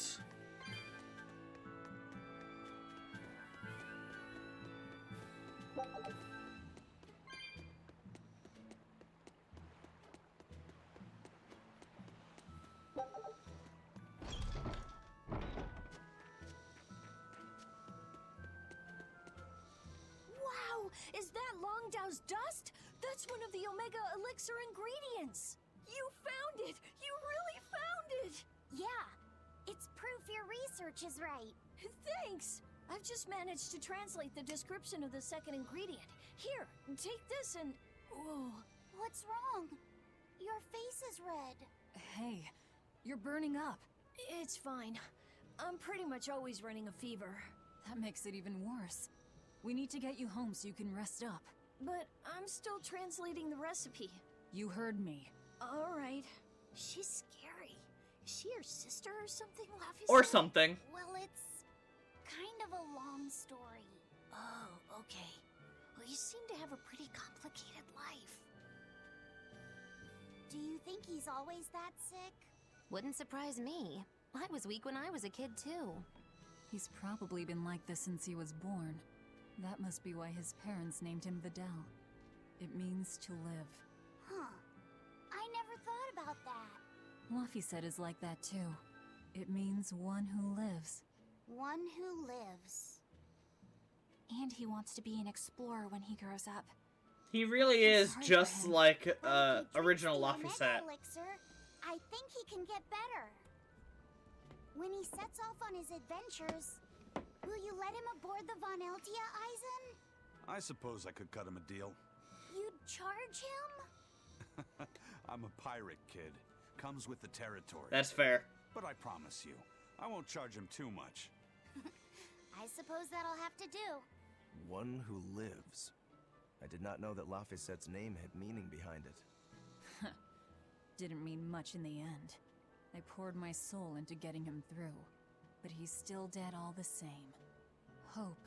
Is that Longdow's dust? That's one of the Omega Elixir ingredients! You found it! You really found it! Yeah, it's proof your research is right. Thanks! I've just managed to translate the description of the second ingredient. Here, take this and... Whoa. What's wrong? Your face is red. Hey, you're burning up. It's fine. I'm pretty much always running a fever. That makes it even worse. We need to get you home so you can rest up. But I'm still translating the recipe. You heard me. Alright. She's scary. Is she your sister or something, Laphicet? Or something. Well, it's kind of a long story. Oh, okay. Well, you seem to have a pretty complicated life. Do you think he's always that sick? Wouldn't surprise me. I was weak when I was a kid, too. He's probably been like this since he was born. That must be why his parents named him Vidal. It means to live. Huh. I never thought about that. Laphicet is like that too. It means one who lives. One who lives. And he wants to be an explorer when he grows up. He really is just like original Well, if he drinks the Laphicet. Omega Elixir, I think he can get better. When he sets off on his adventures, will you let him aboard the Von Eltia, Eisen? I suppose I could cut him a deal. You'd charge him? I'm a pirate kid. Comes with the territory. That's fair. But I promise you, I won't charge him too much. I suppose that'll have to do. One who lives. I did not know that Laphicet's name had meaning behind it. Didn't mean much in the end. I poured my soul into getting him through, but he's still dead all the same. Hope.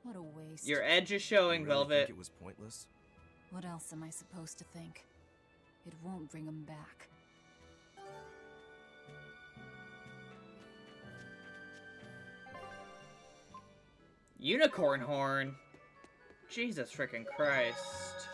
What a waste. Your edge is showing, You really Velvet. think it was pointless? What else am I supposed to think? It won't bring him back. Unicorn horn? Jesus freaking Christ.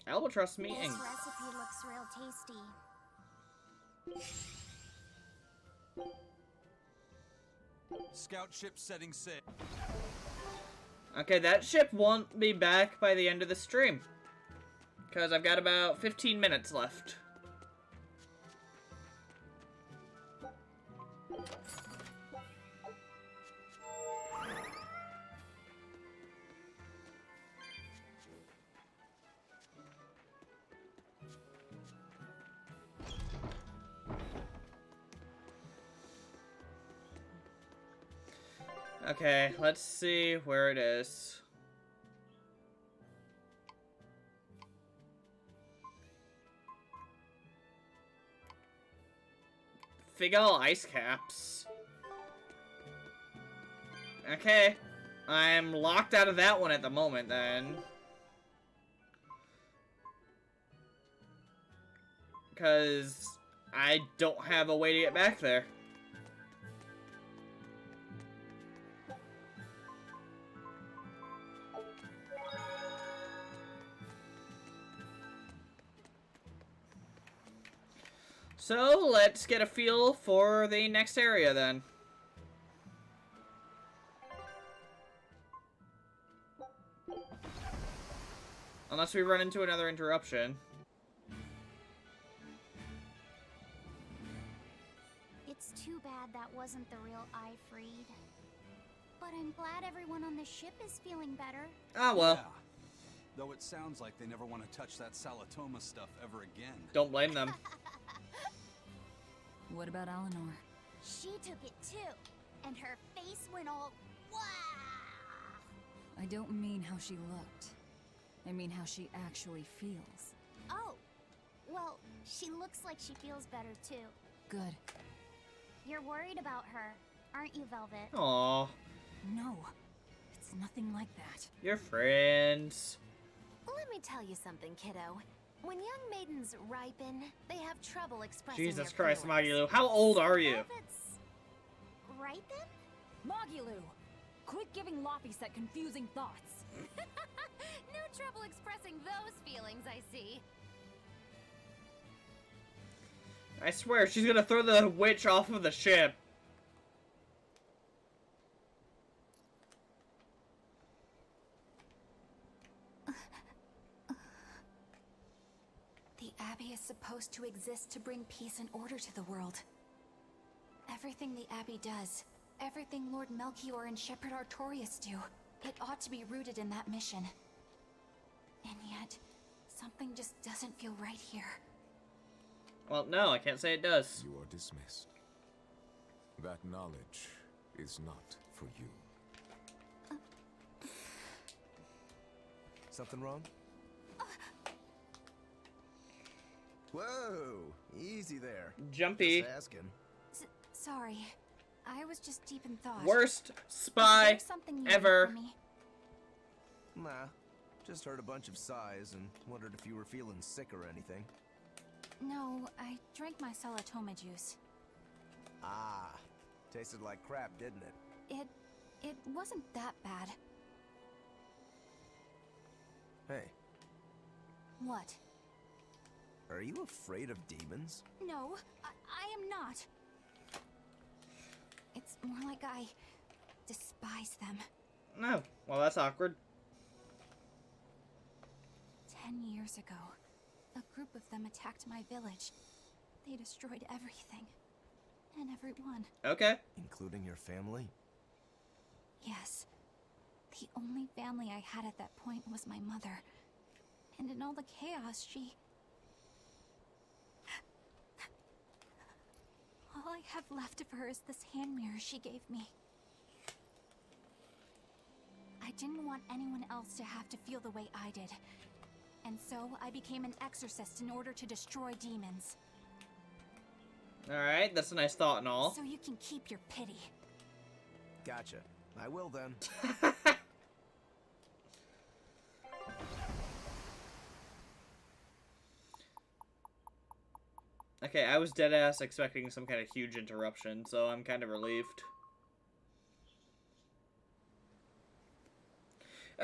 Albatross meat This and recipe looks real tasty. Scout ship setting sail. okay, that ship won't be back by the end of the stream. Because I've got about 15 minutes left. Okay, let's see where it is. Figal ice caps. Okay, I'm locked out of that one at the moment then. Because I don't have a way to get back there. So, let's get a feel for the next area then. Unless we run into another interruption. It's too bad that wasn't the real Ifreed. But I'm glad everyone on the ship is feeling better. Ah, well. Yeah. Though it sounds like they never want to touch that Salatoma stuff ever again. Don't blame them. What about Eleanor? She took it too, and her face went all wow. I don't mean how she looked. I mean how she actually feels. Oh, well, she looks like she feels better too. Good. You're worried about her, aren't you, Velvet? Aww. No, it's nothing like that. You're friends. Let me tell you something, kiddo. When young maidens ripen, they have trouble expressing Jesus their Christ, feelings. Magilu. How old are you? Velvet's right then? Magilu! Quit giving Laphicet confusing thoughts. No trouble expressing those feelings, I see. I swear, she's gonna throw the witch off of the ship. The Abbey is supposed to exist to bring peace and order to the world. Everything the Abbey does, everything Lord Melchior and Shepherd Artorias do, it ought to be rooted in that mission. And yet, something just doesn't feel right here. Well, no, I can't say it does. You are dismissed. That knowledge is not for you. Something wrong? Whoa! Easy there. Jumpy. Just asking. Sorry. I was just deep in thought. Worst spy ever. For me? Nah. Just heard a bunch of sighs and wondered if you were feeling sick or anything. No, I drank my Salatoma juice. Ah. Tasted like crap, didn't it? It wasn't that bad. Hey. What? Are you afraid of demons? No, I am not. It's more like I despise them. No. Well, that's awkward. 10 years ago, a group of them attacked my village. They destroyed everything. And everyone. Okay. Including your family? Yes. The only family I had at that point was my mother. And in all the chaos, she... All I have left of her is this hand mirror she gave me. I didn't want anyone else to have to feel the way I did. And so I became an exorcist in order to destroy demons. Alright, that's a nice thought and all. So you can keep your pity. Gotcha. I will then. Okay, I was deadass expecting some kind of huge interruption, so I'm kind of relieved.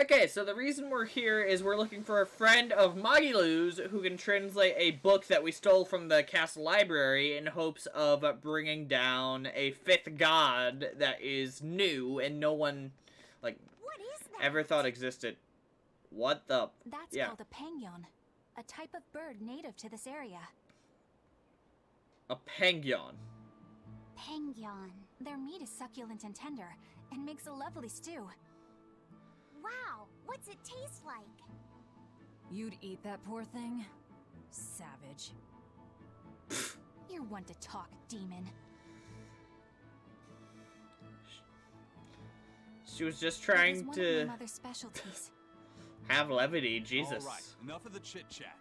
Okay, so the reason we're here is we're looking for a friend of Magilou's who can translate a book that we stole from the castle library in hopes of bringing down a fifth god that is new and no one, like, ever thought existed. What the? That's called a penguin, a type of bird native to this area. A penguin. Penguin. Their meat is succulent and tender, and makes a lovely stew. Wow, what's it taste like? You'd eat that poor thing? Savage. You're one to talk, demon. She was just trying one to of my mother's specialties. have levity, Jesus. All right, enough of the chit-chat.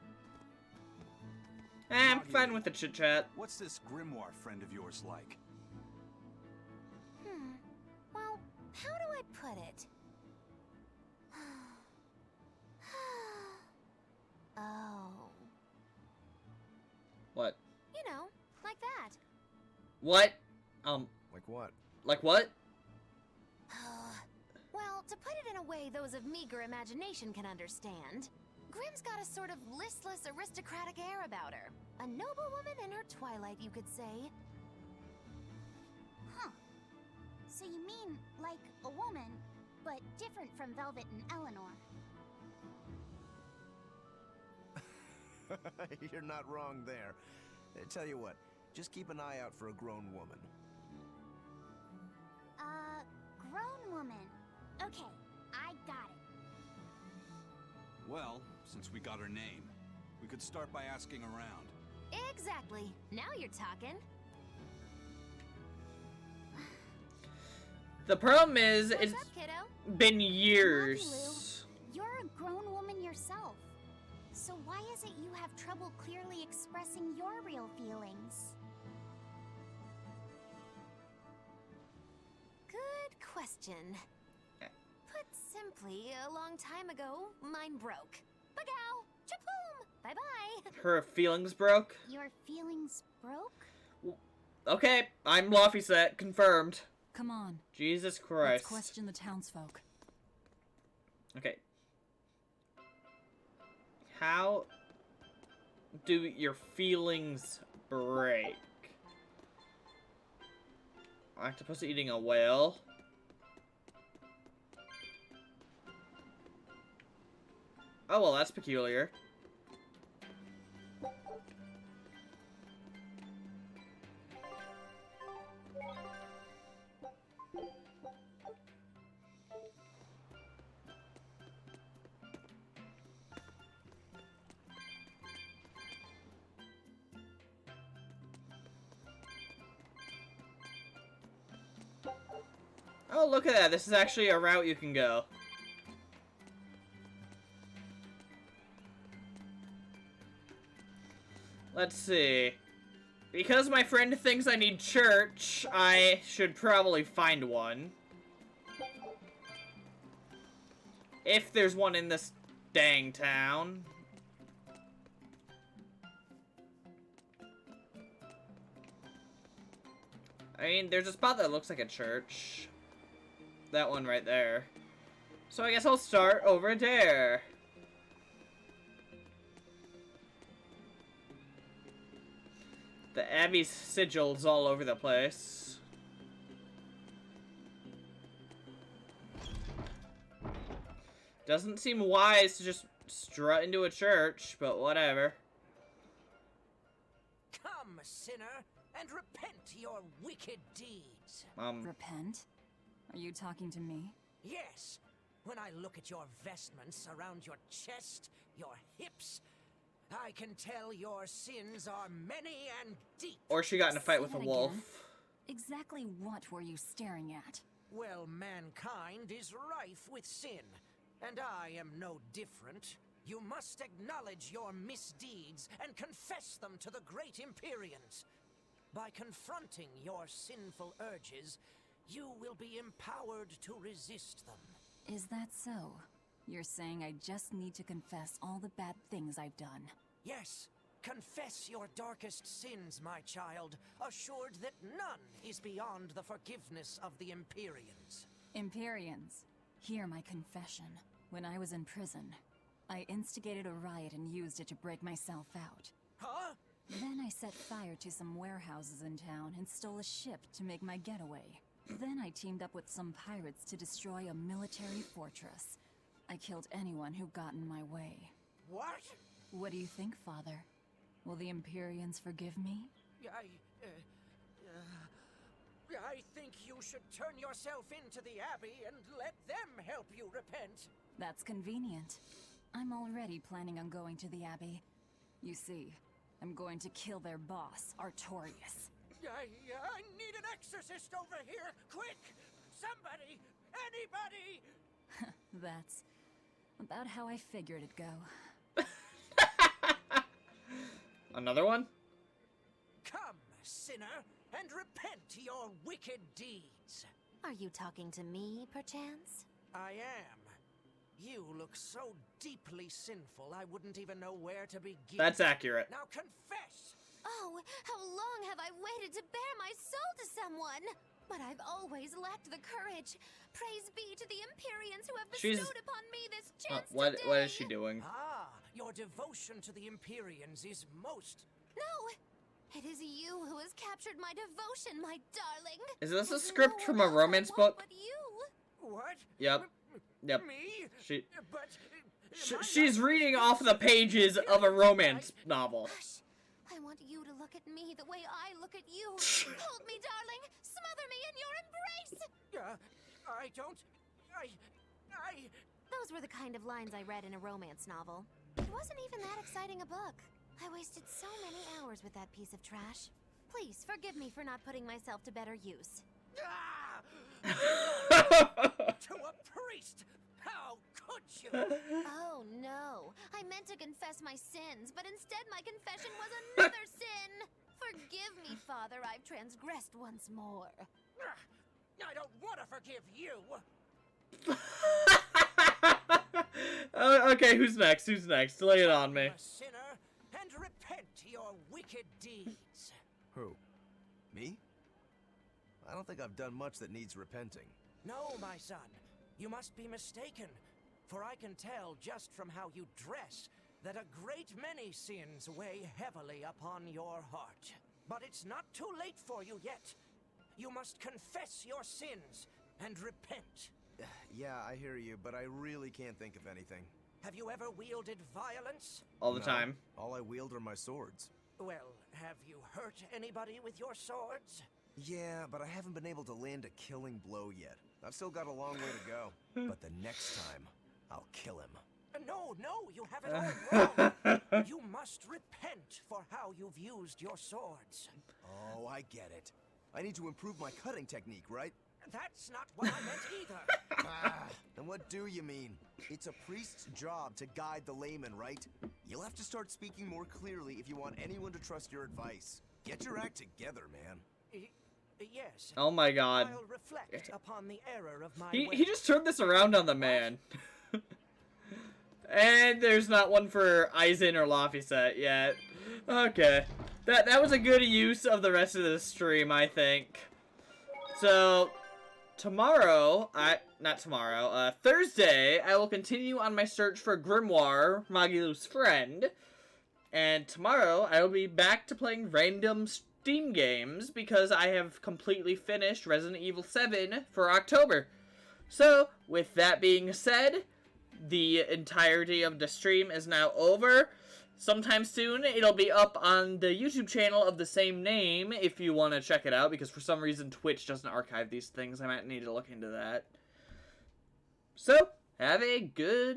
I'm fine with the chit-chat. What's this grimoire friend of yours like? Well, how do I put it? Oh. What? You know, like that. What? Like what? Like what? Well, to put it in a way those of meager imagination can understand, Grimm's got a sort of listless, aristocratic air about her. A noble woman in her twilight, you could say. Huh. So you mean like a woman, but different from Velvet and Eleanor. You're not wrong there. Tell you what, just keep an eye out for a grown woman. Grown woman. Okay, I got it. Well, since we got her name, we could start by asking around. Exactly. Now you're talking. The problem is, What's it's up, kiddo? been years. You're a grown woman yourself. So why is it you have trouble clearly expressing your real feelings? Good question. Put simply, a long time ago, mine broke. Bagow! Chapoom! Bye-bye! Her feelings broke? Your feelings broke? Okay, I'm Laufeyset, confirmed. Come on. Jesus Christ. Let's question the townsfolk. Okay. How do your feelings break? Octopus eating a whale. Oh, well, that's peculiar. Oh, look at that. This is actually a route you can go. Let's see. Because my friend thinks I need church, I should probably find one. If there's one in this dang town. I mean, there's a spot that looks like a church. That one right there. So I guess I'll start over there. The Abbey's sigils all over the place. Doesn't seem wise to just strut into a church, but whatever. Come, sinner, and repent your wicked deeds. Repent? Are you talking to me? Yes. When I look at your vestments around your chest, your hips, I can tell your sins are many and deep. Or she got in a fight with a wolf. Exactly what were you staring at? Well, mankind is rife with sin, and I am no different. You must acknowledge your misdeeds and confess them to the great Empyreans. By confronting your sinful urges, you will be empowered to resist them. Is that so? You're saying I just need to confess all the bad things I've done? Yes. Confess your darkest sins, my child, assured that none is beyond the forgiveness of the Empyreans. Empyreans, hear my confession. When I was in prison, I instigated a riot and used it to break myself out. Huh? Then I set fire to some warehouses in town and stole a ship to make my getaway. Then I teamed up with some pirates to destroy a military fortress. I killed anyone who got in my way. What? What do you think, Father? Will the Empyreans forgive me? I think you should turn yourself into the Abbey and let them help you repent. That's convenient. I'm already planning on going to the Abbey. You see, I'm going to kill their boss, Artorius. I need an exorcist over here! Quick! Somebody! Anybody! That's about how I figured it'd go. Another one? Come, sinner, and repent your wicked deeds. Are you talking to me, perchance? I am. You look so deeply sinful, I wouldn't even know where to begin. That's accurate. Now confess! Oh, how long have I waited to bare my soul to someone? But I've always lacked the courage. Praise be to the Empyreans who have bestowed upon me this chance what today. is she doing? Ah, your devotion to the Empyreans is most... No! It is you who has captured my devotion, my darling. Is this a script from a romance book? But you? What? Yep. Yep. Me? But... She's reading off the pages of a romance novel. Hush. I want you to look at me the way I look at you. Hold me, darling. Smother me in your embrace. I don't... Those were the kind of lines I read in a romance novel. It wasn't even that exciting a book. I wasted so many hours with that piece of trash. Please, forgive me for not putting myself to better use. To a priest! How could you? Oh, no. I meant to confess my sins, but instead my confession was another sin. Forgive me, Father, I've transgressed once more. I don't want to forgive you. Okay, who's next? Who's next? Lay it on me. A sinner, and repent your wicked deeds. Who? Me? I don't think I've done much that needs repenting. No, my son. You must be mistaken, for I can tell just from how you dress that a great many sins weigh heavily upon your heart. But it's not too late for you yet. You must confess your sins and repent. Yeah, I hear you, but I really can't think of anything. Have you ever wielded violence? All the time. All I wield are my swords. Well, have you hurt anybody with your swords? Yeah, but I haven't been able to land a killing blow yet. I've still got a long way to go. But the next time, I'll kill him. No, you have it all wrong. You must repent for how you've used your swords. Oh, I get it. I need to improve my cutting technique, right? That's not what I meant either. Then what do you mean? It's a priest's job to guide the layman, right? You'll have to start speaking more clearly if you want anyone to trust your advice. Get your act together, man. Yes. Oh my god. I'll reflect upon the error of my He just turned this around on the man. And there's not one for Aizen or Laphicet yet. Okay. That was a good use of the rest of the stream, I think. So, tomorrow, Thursday, I will continue on my search for Grimoire, Magilu's friend. And tomorrow, I will be back to playing random Steam games because I have completely finished Resident Evil 7 for October. So, with that being said, the entirety of the stream is now over. Sometime soon, it'll be up on the YouTube channel of the same name if you want to check it out, because for some reason Twitch doesn't archive these things. I might need to look into that. So, have a good